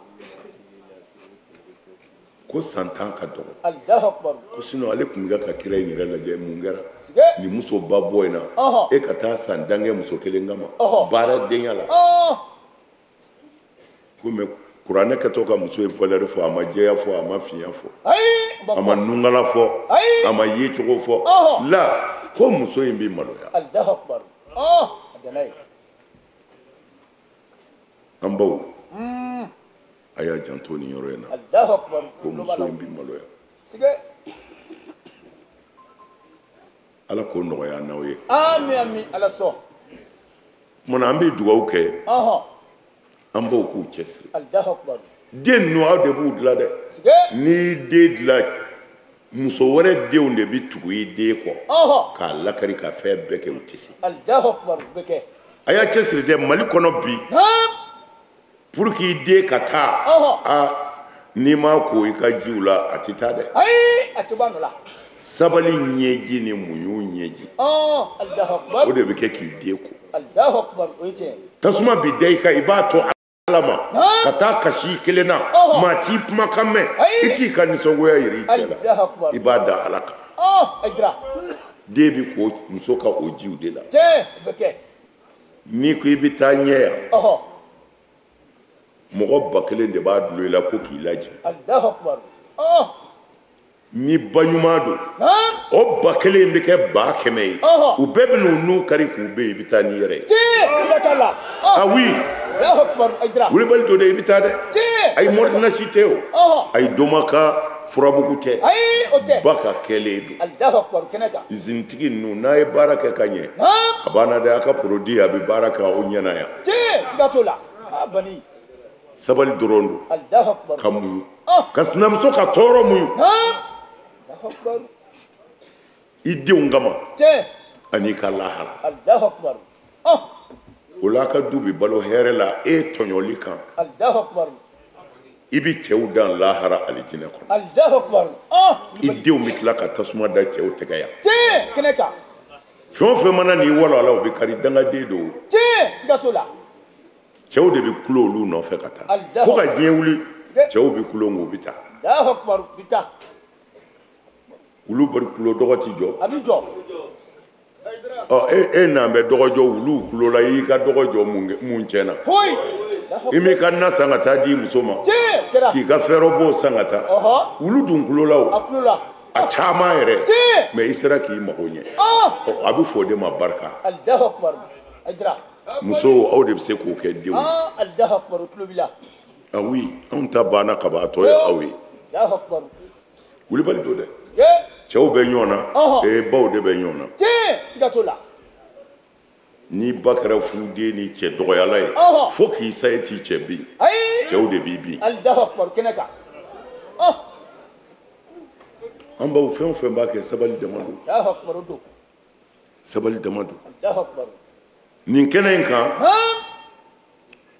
ko san 10 ka dɔgɔ. Allahu akbar. ko sinon ale tun bɛ ka kira in yɛrɛ lajɛ mun kɛra. ni muso ba bɔ in na. e ka taa san dankɛ muso kelen kama. baara denya la. ko mais kuranɛ kɛtɔ ka muso in valeur fɔ a ma jɛya fɔ a ma fiɲɛ fɔ. a ma nungala fɔ. a ma ye cogo fɔ. la ko muso in bɛ maloya. Allahu akbar. a diyara ye. an baw. a y'a janto nin yɔrɔ in na. Allahu akbar. ko muso in bɛ maloya. ala k'o nɔgɔya n'aw ye. Amin amin ala sɔn. munna an bɛ dugawu kɛ. an baw k'u cɛsiri. Allahu akbar. den ninnu aw de b'u dilan dɛ. n'i den dilan muso wɛrɛ denw de bɛ tugu i den kɔ. k'a lakari ka fɛn bɛɛ kɛ u tɛ se. Allahu akbar bɛ kɛ. a y'a cɛsiri dɛ mali kɔnɔ bi. pour que i den ka taa. n'i ma ko i ka jiw la a tɛ taa dɛ. a tɛ ban o la. sabali ɲɛji ni muɲu ɲɛji. Allahu akbar. o de bɛ kɛ k'i den ko. Allahu akbar o ye tiɲɛ. tasuma bi da i kan i b'a to ala ma ka taa kasi i kelen na maa t'i kumakan mɛn i t'i ka nisɔngoya yɛrɛ i cɛ la i b'a da ala kan. den bɛ ko muso ka o jiw de la. tiɲɛ o bɛ kɛ. n'i ko i bɛ taa ɲɛ yan. mɔgɔ 1000 de b'a dulon i la ko k'i lajigin. Allahu akbar. ni ba ɲuman don o 1000 in bɛ kɛ 100 ye u bɛɛ bɛ n'u nu kari k'u bɛ yen i bɛ taa n'i yɛrɛ ye. siga t'a la. ah oui. Allahu akbar Aïdra. wulibali don dɛ i bɛ taa dɛ. ayi mɔridinasi tɛ o. ayi doma ka furamugu tɛ. ayi o tɛ. ba ka kɛlen don. Allahu akbar kɛnɛ kan. izinitigi ninnu n'a ye baara kɛ ka ɲɛ. a banna dɛ a ka produit a bɛ baara kɛ o ɲɛna yan. siga t'o la. bani. sabali dɔrɔn don. Allahu akbar. ka muɲu. ka sinamuso ka tɔɔrɔ muɲu. Allahu akbar. i denw kama. ani ka lahara. Allahu akbar. o la ka du bɛ balo hɛrɛ la e tɔɲɔli kan. Allahu akbar. i bɛ cɛw dan lahara alijinɛ kɔnɔ. Allahu akbar. i denw bɛ tila ka tasuma da cɛw tɛgɛ yan. kɛnɛ kan. fɛn o fɛn mana n'i walo a la o bɛ kari dangaden don. siga t'o la. cɛw de bɛ kulo olu nɔfɛ ka taa fo ka diɲɛ wuli cɛw bɛ kulo nk'o bɛ taa. Allahu akbar bɛ taa. wulu bari kulo dɔgɔ t'i jɔ. a b'i jɔ. e n'an bɛ dɔgɔ jɔ wulu kulo la i y'i ka dɔgɔ jɔ mun tiɲɛna. foyi. i m'i ka na san ka taa di muso ma. k'i ka fɛɛrɛ bɔ san ka taa. wulu dun kulo la o. a kulo la. a caman yɛrɛ. mais i sera k'i mago ɲɛ. a bɛ fɔ o de ma barika. Allahu akbar Aïdra. musow aw de bɛ se k'o kɛ denw. Allahu akbar o tulo b'i la. ah oui anw ta banna ka ban a tɔ ye aw ye. Allahu akbar. wulibali don dɛ. cɛw bɛ ɲɔgɔn na baw de bɛ ɲɔgɔn na. siga t'o la. ni ba kɛra furuden ni cɛ dɔgɔyala ye fo k'i sa e t'i cɛ bin cɛw de b'i bin. Allahu akbar kɛnɛ kan. an baw fɛn o fɛn b'a kɛ sabali dama don. Allahu akbar o don. sabali dama don. Allahu akbar. nin kɛnɛ in kan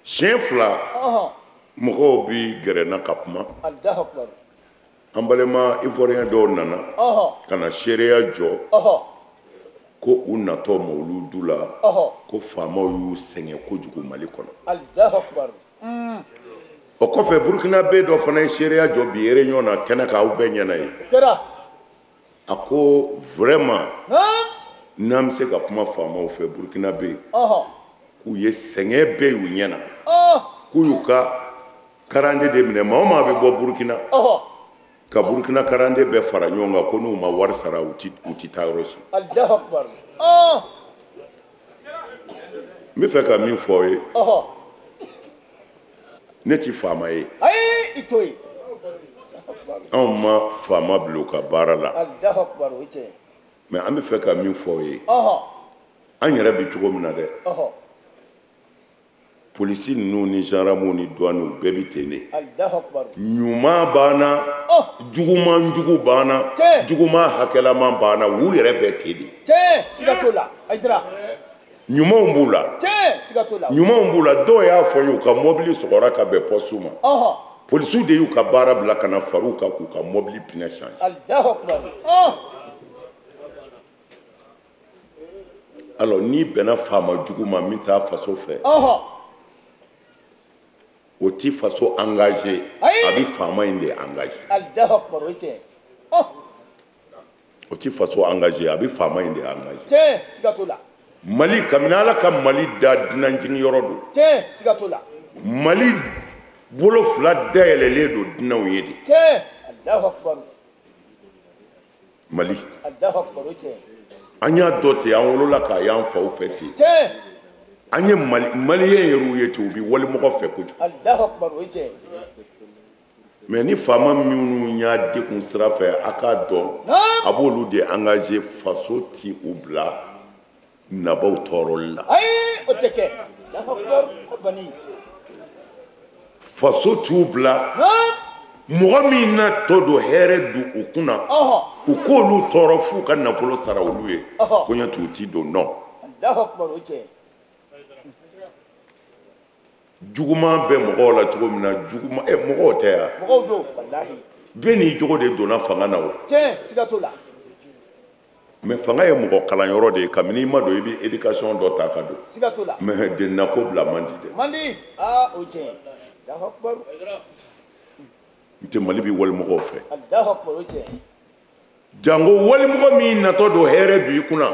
siɲɛ 2 mɔgɔw bi gɛrɛ n na ka kuma. Allahu akbar. an balima ivoirien dɔw nana ka na seereya jɔ ko u natɔ mawuludu la ko faamaw y'u sɛgɛn kojugu Mali kɔnɔ. Allahu akbar. O kɔfɛ burukinabe dɔ fana ye seereya jɔ bi réunion na kɛnɛ kan aw bɛɛ ɲɛna ye. A ko vraiment n'an bɛ se ka kuma faamaw fɛ burukinabe k'u ye sɛgɛn bɛɛ y'u ɲɛna k'u y'u ka karande de minɛ maa o maa bɛ bɔ burukina ka burukina karande bɛɛ fara ɲɔgɔn kan ko n'u ma wari sara u ti taa yɔrɔ si. Allahu akbar. n bɛ fɛ ka min fɔ aw ye ne ti faama ye ayi ito ye anw ma faama bila u ka baara la Allahu akbar o cɛ mais an bɛ fɛ ka min fɔ aw ye an yɛrɛ bɛ cogo min na dɛ polisi ninnu ni gendarmew ni douanew bɛɛ bɛ ten de Allahu akbar ɲuman b'an na juguman jugu b'an na juguman hakɛlaman b'an na u yɛrɛ bɛɛ ten de siga t'o la Aidara ɲumanw b'u la siga t'o la ɲumanw b'u la dɔw y'a fɔ n ye u ka mobili sɔgɔra ka bɛn pɔsiw ma polisiw de y'u ka baara bila ka na far'u kan k'u ka mobili pinɛ changer Allahu akbar alors n'i bɛnna faama jugu ma min t'a faso fɛ o ti faso engagé a bɛ faama in de engagé Allahu akbar o cɛ o ti faso engagé a bɛ faama in de engagé siga t'o la Mali kabini Ala ka Mali da dunanjigin yɔrɔ don siga t'o la Mali bolo fila dayɛlɛlen don dunanw ye de Allahu akbar Mali Allahu akbar o cɛ an y'a dɔ ten an wolola k'a y'an faw fɛ ten an ye maliyɛn yɛrɛw ye ten u bɛ walimɔgɔ fɛ kojugu Allahu akbar o cɛ mais ni faama minnu y'a dekun sira fɛ a k'a dɔn a b'olu de engagé faso ti u bila nabaw tɔɔrɔli la ayi o tɛ kɛ Allahu akbar o bani faso t'u bila mɔgɔ min na tɔ don hɛrɛ don u kunna u k'olu tɔɔrɔ f'u ka nafolo sara olu ye koɲɛ t'u ti don non Allahu akbar o cɛ juguman bɛ mɔgɔw la cogo min na juguman mɔgɔw tɛ yan mɔgɔw don walahi bɛɛ n'i jogo de donna fanga na o siga t'o la mais fanga ye mɔgɔ kalanyɔrɔ de ye kabini i ma don i bɛ éducation dɔ ta ka don siga t'o la mais denninako bila man di dɛ man di o cɛ Allahu akbar n tɛ Mali bɛ walimɔgɔw fɛ Allahu akbar o cɛ jango walimɔgɔ min natɔ don hɛrɛ don i kunna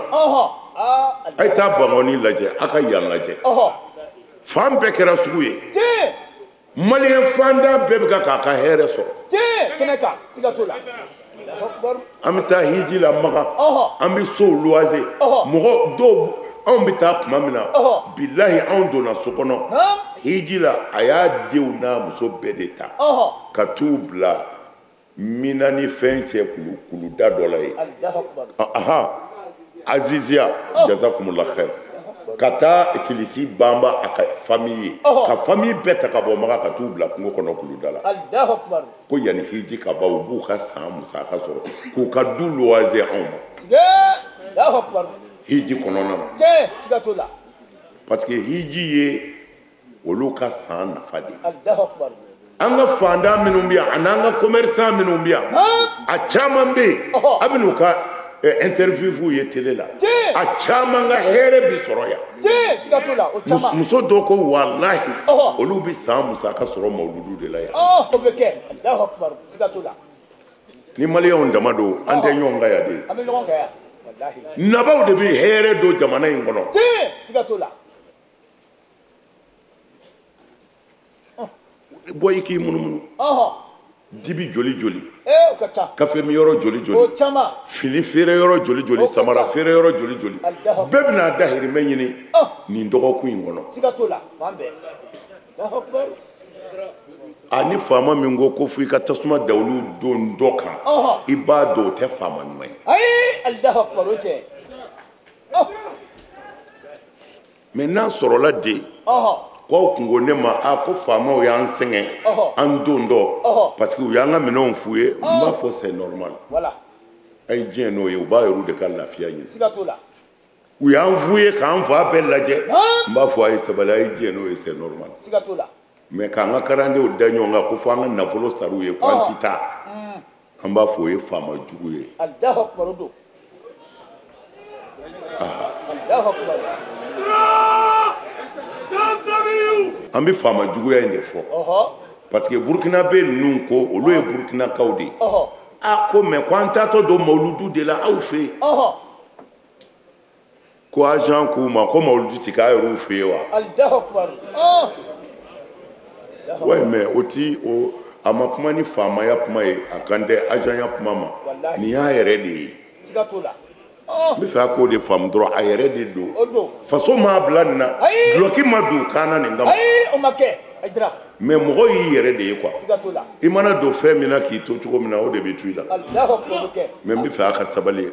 a ye taa Bangɔni lajɛ a ka yan lajɛ fan bɛɛ kɛra sugu ye maliyɛn fantan bɛɛ bɛ k'a ka hɛrɛ sɔrɔ kɛnɛ kan siga t'o la an bɛ taa hiji la Makan an bɛ sow luwaze mɔgɔ dɔw anw bɛ taa tuma min na bilahi anw donna so kɔnɔ hiji la a y'a denw n'a muso bɛɛ de ta ka t'u bila Mina ni fɛn cɛ kuluda dɔ la ye Aziziya jazakumullah khair ka taa Tilisi banba a ka famille ye ka famille bɛɛ ta ka bɔ Makan ka t'u bila kungo kɔnɔ kuluda la ko yanni hiji ka ban u b'u ka san musaka sɔrɔ k'u ka du luwaze anw ma hiji kɔnɔna na siga t'o la parce que hiji ye olu ka san nafa de an ka fantan minnu bɛ yan a n'an ka commerçant minnu bɛ yan a caman bɛ yen a bɛ n'u ka interview ye télé la a caman ka hɛrɛ bi sɔrɔ yan siga t'o la o caman muso dɔw ko walahi olu bɛ san musaka sɔrɔ mawuludu de la yan o bɛ kɛ Allahu akbar siga t'o la ni maliyɛnw dama don an tɛ ɲɔgɔn kan yan de an bɛ ɲɔgɔn kan yan walahi nabaw de bɛ hɛrɛ don jamana in kɔnɔ siga t'o la bɔ i k'i munumunu dibi joli joli o ka ca kafe mi yɔrɔ joli o joli caman fini feere yɔrɔ joli joli samara feere yɔrɔ joli joli bɛɛ bɛna dahirimɛ ɲini nin dɔgɔkun in kɔnɔ siga t'o la fan bɛɛ Allahu akbar a ni faama min ko f'i ka tasuma dawulu don dɔ kan i b'a dɔn o tɛ faama ɲuman ye ayi Allahu akbar o cɛ mais n'a sɔrɔla de k'aw kun ko ne ma ko faamaw y'an sɛgɛn an don dɔ parce que u y'an ka minɛnw f'u ye n b'a fɔ c'est normal a ye diɲɛ n'o ye u b'a yɛrɛw de ka lafiya ɲini siga t'o la u y'an f'u ye k'an fa bɛɛ lajɛ n b'a fɔ a ye sabali a ye diɲɛ n'o ye c'est normal siga t'o la mais k'an ka karandenw da ɲɔgɔn kan ko fo an ka nafolo sar'u ye ko an ti taa an b'a fɔ o ye faama jugu ye Allahu akbar o don Allahu akbar. An bɛ faama juguya in de fɔ parce que Burkina bɛ ninnu ko olu ye Burkinakaw de ye a ko mais ko an taatɔ don mawuludu de la aw fɛ yen ko agent k'u ma ko mawuludu tɛ k'a yɛrɛw fɛ yen wa Allahu akbar. ouais mais o ti o a ma kuma ni faamaya kuma ye a kan tɛ agent ya kuma ma nin y'a yɛrɛ de ye Siga t'o la. n bɛ fɛ a k'o de faamu dɔrɔn a yɛrɛ de don faso m'a bila nin na duloki ma don kaana nin kama o ma kɛ Aïdara. mais mɔgɔ y'i yɛrɛ de ye quoi Siga t'o la. i mana don fɛn min na k'i to cogo min na o de bɛ to i la Allahu akbar o bɛ kɛ. mais n bɛ fɛ a ka sabali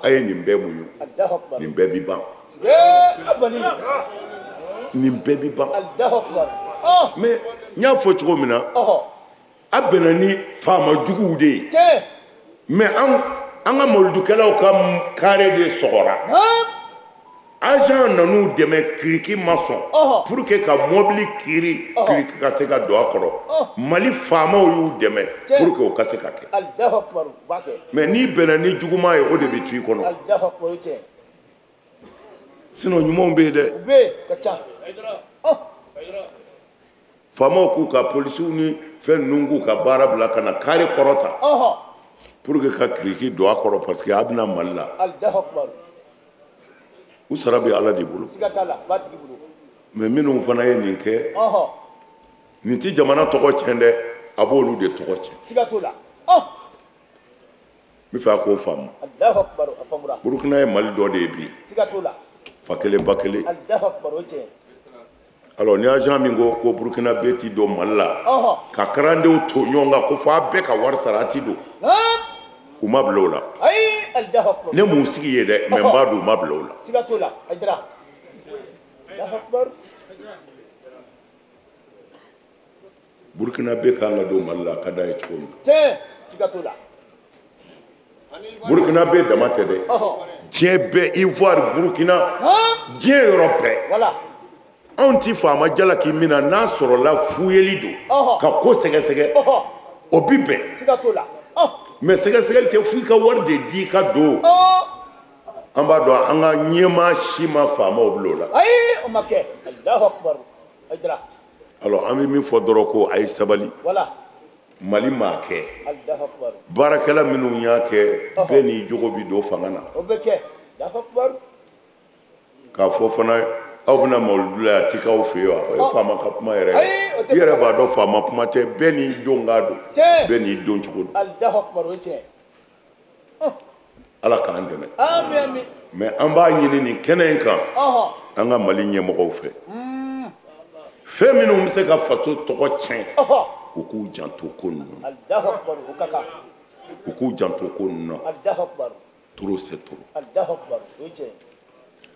a ye nin bɛɛ muɲu Allahu akbar. nin bɛɛ bi ban Abali. nin bɛɛ bi ban Allahu akbar. mais n y'a fɔ cogo min na a bɛnna ni faama juguw de ye Tiɲɛ. mais an ka mawuludukɛlaw ka kare de sɔgɔra agent nan'u dɛmɛ kiriki ma sɔn pour que ka mɔbili kiriki ka se ka don a kɔrɔ mali faamaw y'u dɛmɛ pour que o ka se ka kɛ Allahu akbar o b'a kɛ. mais n'i bɛnna ni juguman ye o de bɛ to i kɔnɔ Allahu akbar o ye tiɲɛ. sinon ɲumanw bɛ yen dɛ U bɛ yen ka ca. faamaw k'u ka polisiw ni fɛn ninnu k'u ka baara bila ka na kare kɔrɔta pour que ka kiriki don a kɔrɔ parce que a bɛna mali la Allahu akbar. u sara bɛ ala de bolo Siga t'a la b'a tigi bolo. mais minnu fana ye nin kɛ nin tɛ jamana tɔgɔ tiɲɛ dɛ a b'olu de tɔgɔ tiɲɛ Siga t'o la. n bɛ fɛ a k'o faamu Allahu akbar a faamura. burukina ye mali dɔ de ye bi Siga t'o la. fa kelen ba kelen Allahu akbar o ye tiɲɛ. alors ni agent min ko burukina bɛ ti don mali la ka karandenw to ɲɔgɔn kan ko fo a bɛɛ ka wari sara a ti don u ma bila o la Ayi Allahu akbar. ne m'u sigi ye dɛ mais n b'a dɔn u ma bila o la Siga t'o la Aïdara. Allahu akbar. burukina bɛ kan ka don mali la a ka d'a ye cogo min Tiɲɛ. Siga t'o la. burukina bɛ dama tɛ dɛ diɲɛ bɛɛ ivoire burukina diɲɛ yɔrɔ bɛɛ Voilà. anw ti faama jalaki min na n'a sɔrɔla fuyeli don ka ko sɛgɛsɛgɛ o bi bɛn Siga t'o la. mais sɛgɛsɛgɛli tɛ f'i ka wari de di ka don an b'a dɔn an ka ɲɛmaa si ma faamaw bila o la Ayi o ma kɛ. Allahu akbar Aïdara. alors an bɛ min fɔ dɔrɔn ko a ye sabali Voilà. mali m'a kɛ Allahu akbar. baarakɛla minnu y'a kɛ bɛɛ n'i jogo bi don fanga na O bɛ kɛ. Allahu akbar. k'a fɔ fana aw bɛna mawuludu la a ti k'aw fɛ yen wa o ye faama ka kuma yɛrɛ Ayi, o ye tɛ i yɛrɛ b'a dɔn faama kuma tɛ bɛɛ n'i don k'a don Tiɲɛ. bɛɛ n'i don cogo don Allahu akbar o ye tiɲɛ. ala k'an dɛmɛ Ami ami. mais an b'a ɲini nin kɛnɛ in kan an ka mali ɲɛmɔgɔw fɛ fɛn minnu bɛ se ka faso tɔgɔ tiɲɛ u k'u janto ko ninnu Allahu akbar o ka kan. u k'u janto ko ninnu na Allahu akbar. trop c'est trop Allahu akbar o ye tiɲɛ.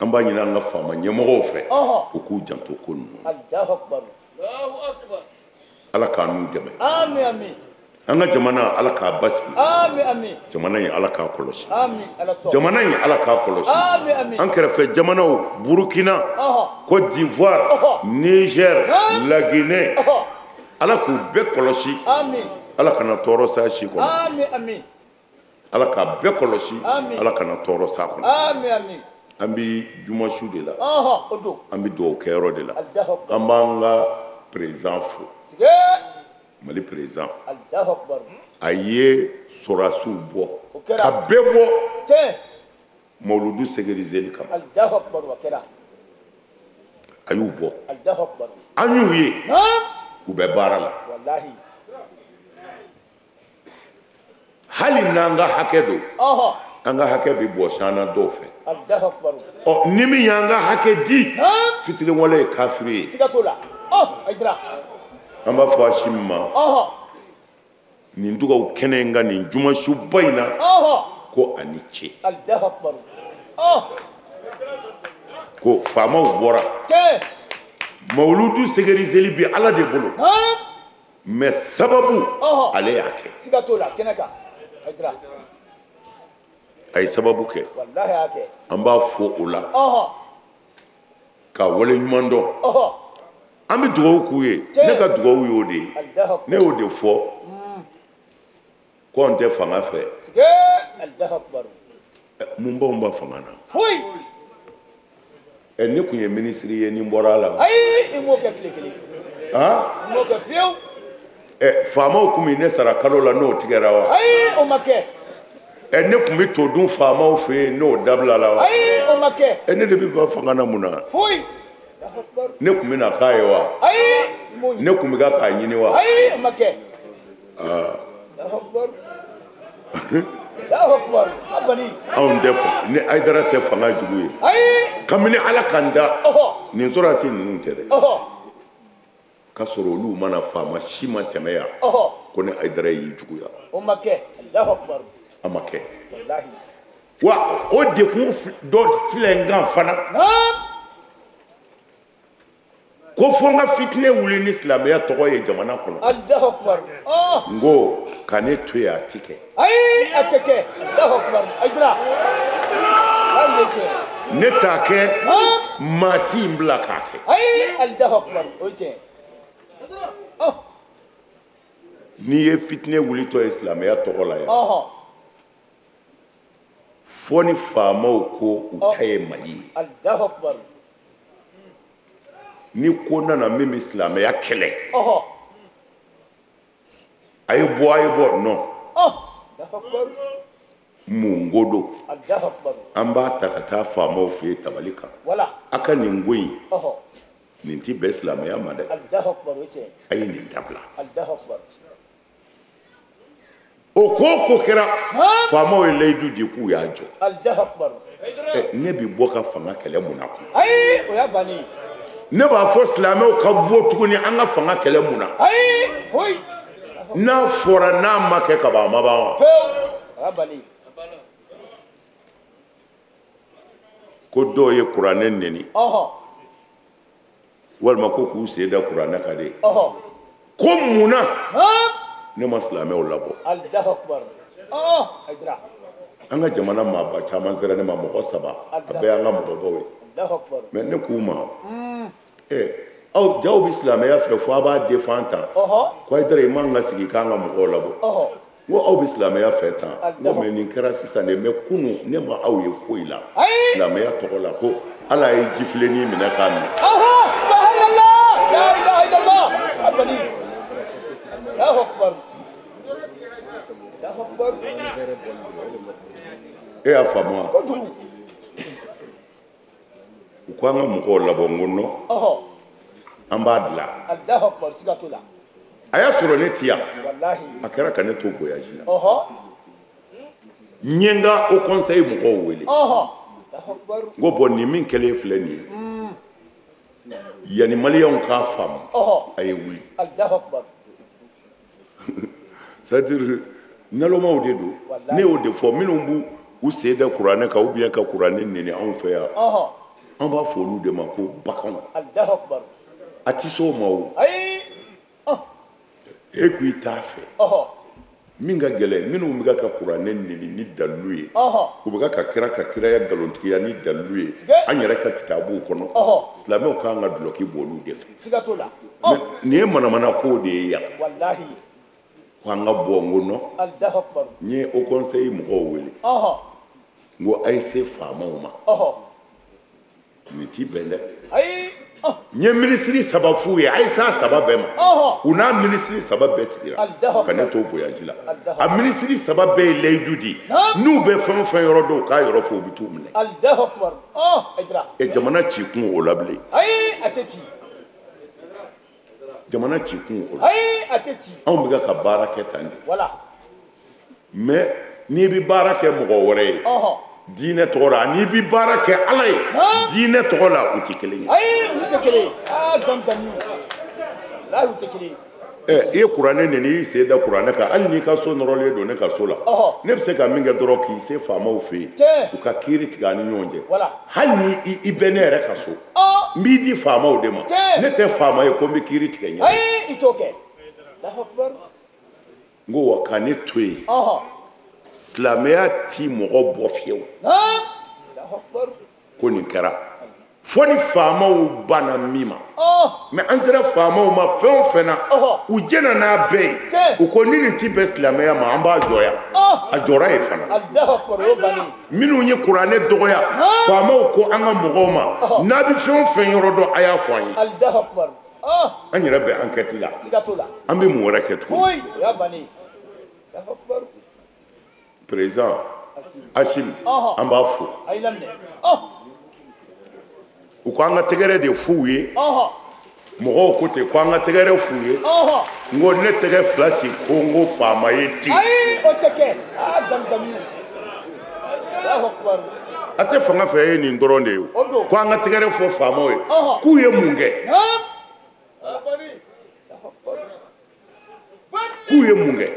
an b'a ɲini an ka faama ɲɛmɔgɔw fɛ u k'u janto ko ninnu na Allahu akbar. ala k'an n'u dɛmɛ Ami ami. an ka jamana ala k'a basigi Ami ami. jamana in ala k'a kɔlɔsi Ami ala sɔn. jamana in ala k'a kɔlɔsi Ami ami. an kɛrɛfɛ jamanaw burukina côte d'ivoire niger la guinée ala k'u bɛɛ kɔlɔsi Ami. ala kana tɔɔrɔ s'a si kɔnɔ Ami ami. ala k'a bɛɛ kɔlɔsi Amin. ala kana tɔɔrɔ s'a kɔnɔ Ami ami. an bi jumasu de la O don. an bi dugawu kɛyɔrɔ de la Allahu akbar. an b'an ka président fo Sige. mali président Allahu akbar. a ye sɔrɔdasiw bɔ O kɛra. ka bɛɛ bɔ Tiɲɛ. mawuludu sécuriseli kama Allahu akbar o kɛra. a y'u bɔ Allahu akbar. an y'u ye Naam. u bɛ baara la Wallahi. hali n'an ka hakɛ don Aha. an ka hakɛ bɛ bɔ siana dɔw fɛ Allahu akbar. ɔ ni min y'an ka hakɛ di Naam. fitiriwale ye kafiri ye Siga t'o la. Aïdara. an b'a fɔ Hashim ma Aha. nin dugawu kɛnɛ in ka nin jumasuba in na Aha. ko a ni ce Allahu akbar. ko faamaw bɔra Tiɲɛ. mawuludu sécuriseli bɛ ala de bolo Naam. mais sababu Aha. ale y'a kɛ Siga t'o la kɛnɛ kan. Aïdara. a ye sababu kɛ Wallahi a y'a kɛ. an b'a fɔ o la Aha. ka wale ɲuman dɔn Aha. an bɛ dugawu k'u ye ne ka dugawu y'o de ye Allahu akbar. ne y'o de fɔ ko an tɛ fanga fɛ Sige. Allahu akbar. mun b'anw ba fanga na Foyi. ne kun ye ministre ye ni bɔra la ayi i m'o kɛ tile kelen han i m'o kɛ fiyewu faamaw kun mi ne sara kalo la n'o tigɛra wa ayi o ma kɛ ne kun bi to dun faamaw fɛ yen n'o dabila la wa ayi o ma kɛ ne de bi ba fanga na mun na foyi ne kun bɛna k'a ye wa ayi i m'o ɲini ne kun bɛ ka k'a ɲini wa ayi o ma kɛ abani anw tɛ ni Ayidara tɛ fanga jugu ye ayi kabini Ala kan da nin sɔrɔdasi ninnu tɛ dɛ ka sɔrɔ olu mana faama si ma tɛmɛ yan ko ni Ayidara y'i juguya o ma kɛ Alahu Akibaru a ma kɛ wallahi wa o dekun dɔ filɛ n kan fana ko fo n ka fitinɛ wuli ni silamɛya tɔgɔ ye jamana kɔnɔ Alahu Akibaru n ko ka ne to yen a ti kɛ ayi a tɛ kɛ Alahu Akibaru Ayidara ne t'a kɛ maa t'i bila k'a kɛ ayi Alahu Akibaru o ye tiɲɛ n'i ye fitinɛ wulitɔ ye silamɛya tɔgɔ la yan fo ni faamaw ko u ta ye Mali ye Alahu Akibaru ni ko nana min bɛ silamɛya kɛlɛ a ye bɔ non mun ko don an b'a ta ka taa faamaw fɛ yen tabali kan a ka nin ko in nin ti bɛn silamɛya ma dɛ a ye nin dabila o ko kɛra faamaw ye layidu di k'u y'a jɔ ne bi bɔ ka fanga kɛlɛ mun na kun ayi o y'a bannen ne b'a fɔ silamɛw ka bɔ tuguni an ka fanga kɛlɛ mun na ayi foyi n'a fɔra n'a ma kɛ ka ban a ma ban wa o y'a bannen ko dɔw ye kuranɛ neni walima ko k'u sen da kuranɛ kan de ko mun na ne ma silamɛw labɔ Alahu Akibaru Ayidara an ka jamana maaba caman sera ne ma mɔgɔ 3 a bɛɛ y'an ka mɔgɔbaw ye mais ne k'u ma aw jaw bɛ silamɛya fɛ fo a b'a défend tan ko Ayidara i man ka sigi k'an ka mɔgɔw labɔ n ko aw bɛ silamɛya fɛ tan n ko mais nin kɛra sisan de mais kunu ne ma aw ye foyi la silamɛya tɔgɔ la ko Ala ye jifilenni minɛ k'a min subhanallah la ilaha illallah abani Allahu Akbar Allahu Akbar e y'a faamu wa u ko an ka mɔgɔw labɔ n ko non an b'a dilan Allahu Akbar siga t'o la a y'a sɔrɔ ne ti yan wallahi a kɛra ka ne to voyage la n ye n ka au conseil mɔgɔw wele n ko bon nin min kɛlen filɛ nin ye yanni maliyɛnw k'a faamu a ye wuli Allahu Akbar c'est à dire nalomaw de don ne y'o de fɔ minnu b'u u sen da kuranɛ kan ou bien ka kuranɛ neni anw fɛ yan an b'a fɔ olu de ma ko baganw Allahu Akbar a ti se o ma o ayi e ko i t'a fɛ min ka gɛlɛn minnu bɛ ka kuranɛ neni ni dalilu ye u bɛ ka kira ka kiraya nkalontigiya ni dalilu ye an yɛrɛ ka kitabuw kɔnɔ silamɛw k'an ka duloki bɔ olu de fɛ siga t'o la nin ye manamana ko de ye yan wallahi ko an ka bɔ n ko non Allahu Akbar n ye au conseil mɔgɔw wele n ko a ye se faamaw ma nin ti bɛn dɛ ayi n ye minisiri 3 f'u ye a ye s'a 3 bɛɛ ma u n'a minisiri 3 bɛɛ sigira ka ne to voyage la a minisiri 3 bɛɛ ye layidu di n'u bɛ fɛn o fɛn yɔrɔ dɔn u k'a yɔrɔ fɔ u bɛ t'u minɛ Allahu Akbar Ayidara jamana ci kun o la bilen ayi a tɛ ci jamana ci kun o la ayi a tɛ ci anw bɛ ka baara kɛ tan de wala mais n'i bɛ baara kɛ mɔgɔ wɛrɛ ye diinɛ tɔgɔ la n'i bɛ baara kɛ Ala ye diinɛ tɔgɔ la u tɛ kelen ye ayi u tɛ kelen ye zamzami wallahi u tɛ kelen ye i ye kuranɛ neni i y'i sen da kuranɛ kan hali n'i ka so nɔrɔlen don ne ka so la ne bɛ se ka min kɛ dɔrɔn k'i se faamaw fɛ yen u ka kiiri tigɛ an ni ɲɔgɔn cɛ hali ni i bɛ ne yɛrɛ ka so n b'i di faamaw de ma ne tɛ faama ye ko n bɛ kiiri tigɛ ɲɛ ayi i t'o kɛ Allahu Akbar n ko wa ka ne to yen silamɛya ti mɔgɔ bɔ fiyewu ko nin kɛra fo ni faamaw banna min ma mais an sera faamaw ma fɛn o fɛn na u jɛna n'a bɛɛ ye u ko ni nin ti bɛn silamɛya ma an b'a jɔya a jɔra yen fana minnu ye kuranɛ dɔgɔya faamaw ko an ka mɔgɔw ma n'a bɛ fɛn o fɛn yɔrɔ dɔn a y'a fɔ an ye an yɛrɛ bɛ enquête la an bɛ mun wɛrɛ kɛ tuguni président Hashim an b'a fo u ko an ka tɛgɛrɛ de f'u ye mɔgɔw ko ten ko an ka tɛgɛrɛ f'u ye n ko ne tɛgɛ fila ti ko n ko faama ye ten a tɛ fanga fɛ ye nin dɔrɔn de ye ko an ka tɛgɛrɛ fɔ faamaw ye k'u ye mun kɛ k'u ye mun kɛ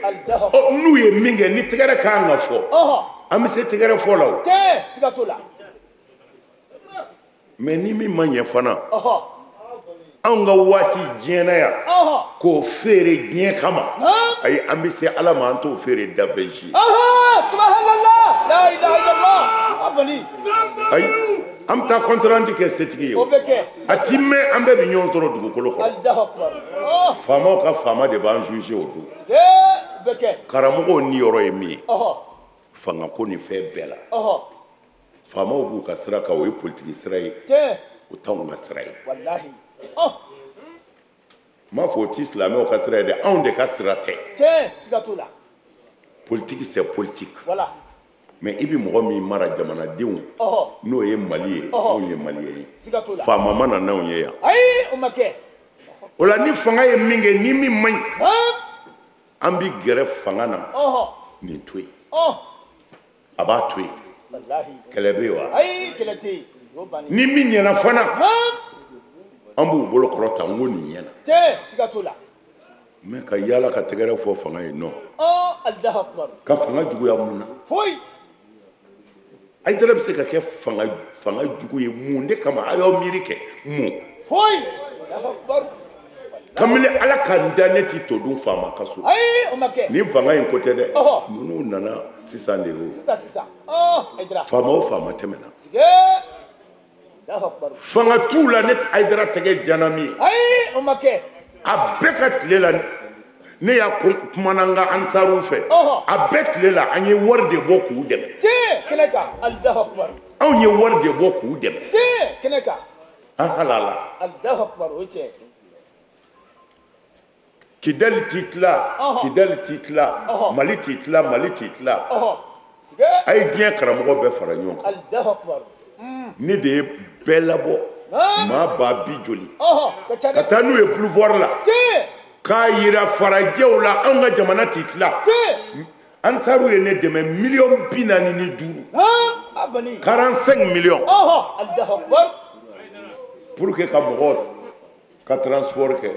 n'u ye min kɛ ni tɛgɛrɛ kan ka fɔ an bɛ se tɛgɛrɛ fɔ la o mais ni min ma ɲɛ fana anw ka waati diɲɛna yan k'o feere diɲɛ kama ayi an bɛ se ala ma an t'o feere dafɛsi ayi an bɛ taa kɔntorante kɛ setigi ye a ti mɛn an bɛɛ bɛ ɲɔgɔn sɔrɔ dugukolo kɔnɔ faamaw ka faama de b'an juge o don karamɔgɔw niyɔrɔ ye min ye fangako ni fɛn bɛɛ la faamaw b'u ka sira kan o ye politiki sira ye o t'anw ka sira ye n m'a fɔ o ti silamɛw ka sira ye dɛ anw de ka sira tɛ politiki c'est politique mais i bɛ mɔgɔ min mara jamanadenw n'o ye Mali ye anw ye Maliyɛn ye faama ma na n'anw ye yan o la ni fanga ye min kɛ ni min man ɲi an bɛ gɛrɛ fanga na nin to yen a b'a to yen kɛlɛ bɛ yen wa ni min ɲɛna fana an b'u bolo kɔrɔ ta n ko nin ɲɛna mais ka yaala ka tɛgɛrɛ fɔ fanga ye non ka fanga juguya mun na Haidara bɛ se ka kɛ fanga jugu ye mun de kama a y'aw miiri kɛ mun kamile ala ka da ne ti to dun faama ka so ni fanga in ko tɛ dɛ ninnu nana sisan de o faama o faama tɛmɛna fanga t'u la ne Haidara tɛgɛ jana min ye a bɛɛ ka tile la ne y'a kumana n ka ansaruw fɛ a bɛɛ tile la an ye wari de bɔ k'u dɛmɛ anw ye wari de bɔ k'u dɛmɛ an halala Kidali ti tila Mali ti tila a ye diɲɛ karamɔgɔ bɛɛ fara ɲɔgɔn kan ne de ye bɛɛ labɔ maa ba bi joli ka taa n'u ye boulevard la k'a yira farajɛw la anw ka jamana ti tila ansaruw ye ne dɛmɛ $45,000 45 millions pour que ka mɔgɔw ka transport kɛ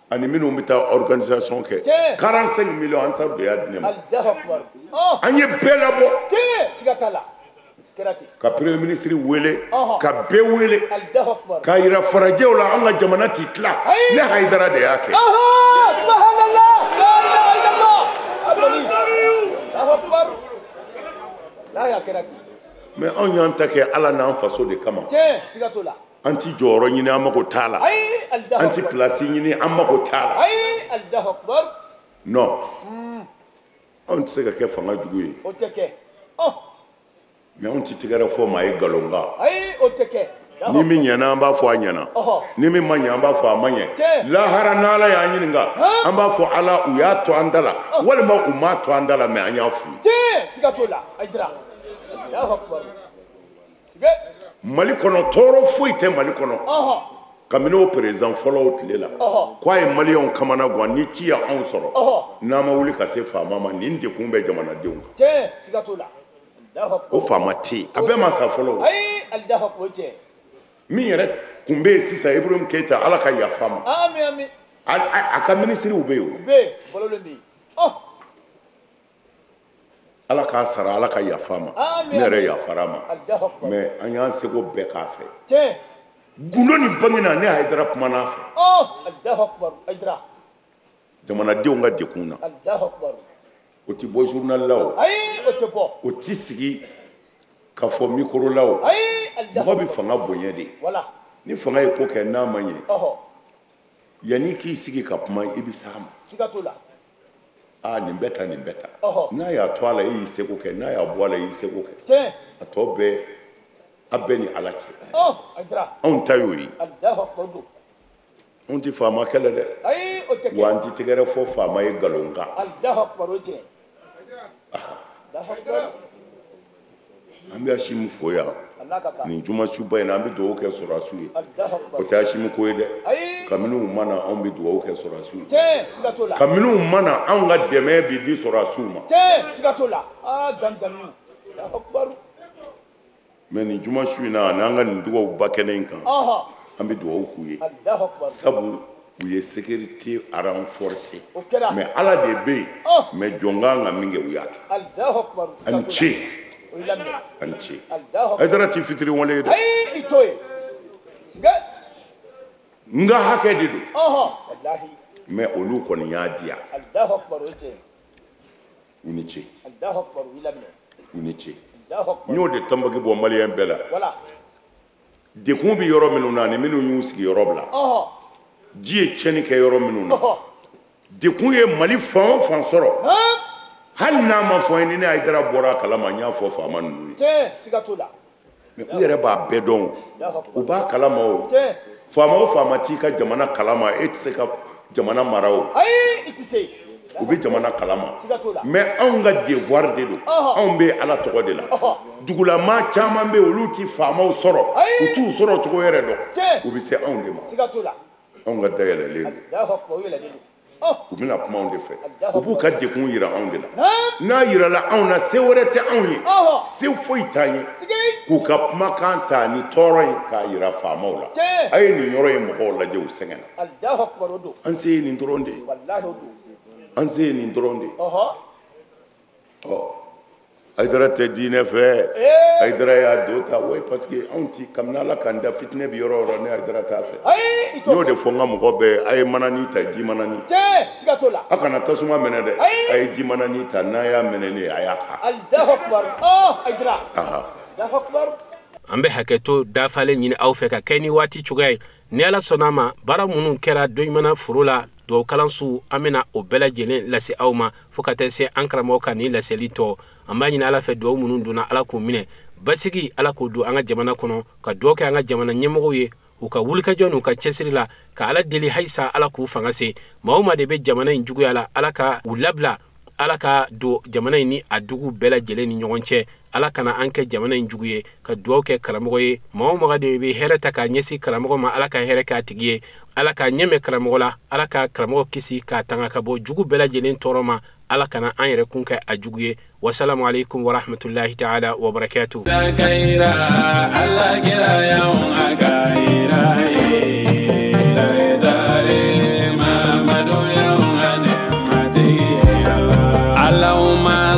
ani minnu bɛ taa organisation kɛ 45 millions ansaruw de y'a di ne ma an ye bɛɛ labɔ ka premier ministre wele ka bɛɛ wele k'a yira farajɛw la an ka jamana ti tila ne Haidara de y'a kɛ mais anw y'an ta kɛ ala n'an faso de kama an ti jɔyɔrɔ ɲini an mago t'a la an ti place ɲini an mago t'a la non anw tɛ se ka kɛ fanga jugu ye mais anw ti tɛgɛrɛ fɔ maa ye nkalonka ni min ɲɛna an b'a fɔ a ɲɛna ni min ma ɲɛ an b'a fɔ a ma ɲɛ lahara n'ala y'an ɲininka an b'a fɔ ala u y'a to an da la walima u m'a to an da la mais an y'a f'u Mali kɔnɔ tɔɔrɔ foyi tɛ Mali kɔnɔ kabini o président fɔlɔ tile la k'a ye maliyɛnw kamana gan ni ci ya anw sɔrɔ n'an ma wuli ka se faama ma nin dekun bɛ jamanadenw kan o faama tɛ yen a bɛɛ ma sa fɔlɔ min yɛrɛ kun bɛ yen sisan Ibrahim Keita ala ka yafa ma a ka ministres bɛ yen ala k'a sara ala ka yafa ma ne yɛrɛ yafara ma mais an y'an seko bɛɛ k'a fɛ gundo ni bangena ne Haidara kumana fɛ jamanadenw ka dekun na o ti bɔ journal la o ti sigi ka fɔ micro la o mɔgɔ bɛ fanga bonya de ni fanga ye ko kɛ n'a ma ɲɛ yanni k'i sigi ka kuma i bɛ s'a ma nin bɛ tan nin bɛ tan n'a y'a to a la e y'i seko kɛ n'a y'a bɔ a la e y'i seko kɛ a tɔ bɛɛ a bɛɛ ni Ala cɛ anw ta y'o ye anw tɛ faama kɛlɛ dɛ wa an tɛ tɛgɛrɛ fɔ faama ye nkalon kan an bɛ Asimu fo yan nin juma suba in na an bɛ dugawu kɛ sɔrɔdasiw ye o tɛ Asimu ko ye dɛ kabini u ma na anw bɛ dugawu kɛ sɔrɔdasiw ye kabini u ma na anw ka dɛmɛ bɛ di sɔrɔdasiw ma mais nin juma su in na n'an ka nin dugawu ba kɛnɛ in kan an bɛ dugawu k'u ye sabu u ye sécurité renforcer mais Ala de bɛ yen mais jɔn kan ka min kɛ u y'a kɛ ani ce ani ce Haidara t'i fitiri wale ye dɛ n ka hakɛ de don mais olu kɔni y'a di yan u ni ce u ni ce n y'o de tanbaki bɔ maliyɛn bɛɛ la dekun bɛ yɔrɔ minnu na ni minnu y'u sigi yɔrɔ bila ji ye tiɲɛni kɛ yɔrɔ minnu na dekun ye Mali fan o fan sɔrɔ hali n'a ma fɔ ni ne Haidara bɔra a kalama n y'a fɔ faama ninnu ye mais u yɛrɛ b'a bɛɛ dɔn u b'a kalama o faama t'i ka jamana kalama e tɛ se ka jamana mara o u bɛ jamana kalama mais anw ka devoir de don anw bɛ Ala tɔgɔ de la dugulama caman bɛ olu tɛ faamaw sɔrɔ u t'u sɔrɔ cogo yɛrɛ dɔn u bɛ se anw de ma anw ka dayɛlɛlen don u bɛna kuma anw de fɛ u b'u ka dekun yira anw de la n'a yirala anw na se wɛrɛ tɛ anw ye se foyi t'an ye k'u ka kumakan ta ni tɔɔrɔ in k'a yira faamaw la a ye nin yɔrɔ ye mɔgɔw lajɛ u sɛgɛnna an se ye nin dɔrɔn de ye an se ye nin dɔrɔn de ye Haidara tɛ diinɛ fɛ Haidara y'a do ta oui parce que anw ti kabini Ala k'an da fitinɛ bɛ yɔrɔ o yɔrɔ ne Haidara t'a fɛ n y'o de fɔ n ka mɔgɔ bɛɛ a ye manani ta ji manani a kana tasuma minɛ dɛ a ye ji manani ta n'a y'a minɛlen a y'a ka an bɛ hakɛto dafalen ɲini aw fɛ ka kɛ ni waati cogoya ye ni Ala sɔnna a ma baara minnu kɛra Doɲumana foro la dugawu kalanso an bɛna o bɛɛ lajɛlen lase aw ma fo ka taa se an karamɔgɔ ka nin laseli tɔ an b'a ɲini Ala fɛ dugawu minnu donna Ala k'u minɛ basigi Ala k'o don an ka jamana kɔnɔ ka dugawu kɛ an ka jamana ɲɛmɔgɔw ye u ka wulikajɔ n'u ka cɛsiri la ka Ala deli halisa Ala k'u fanga se maa o maa de bɛ jamana in juguya la Ala ka u labila Ala ka don jamana in ni a dugu bɛɛ lajɛlen ni ɲɔgɔn cɛ Ala kana an kɛ jamana in jugu ye ka dugawu kɛ karamɔgɔ ye maa o maa de bɛ hɛrɛ ta k'a ɲɛsin karamɔgɔ ma Ala ka hɛrɛ k'a tigi ye Ala ka ɲɛmɛ karamɔgɔ la Ala ka karamɔgɔ kisi k'a tanga ka bɔ jugu bɛɛ lajɛlen tɔɔrɔ ma Ala kana an yɛrɛ kun kɛ a jugu ye wasalamu alaikum wa rahmatullahi ta'ala wa barakatuh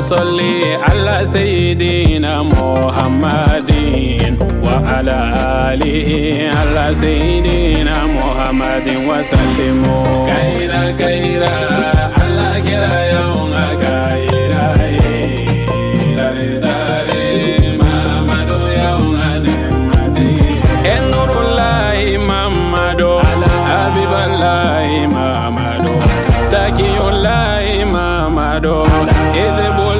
صل على سيدنا محمد وعلى آله على سيدنا محمد وسلم كيرا كيرا على كيرا يوم كيرا داري داري محمد يوم نعمتي نور الله محمد حبيب الله محمد تقي الله محمد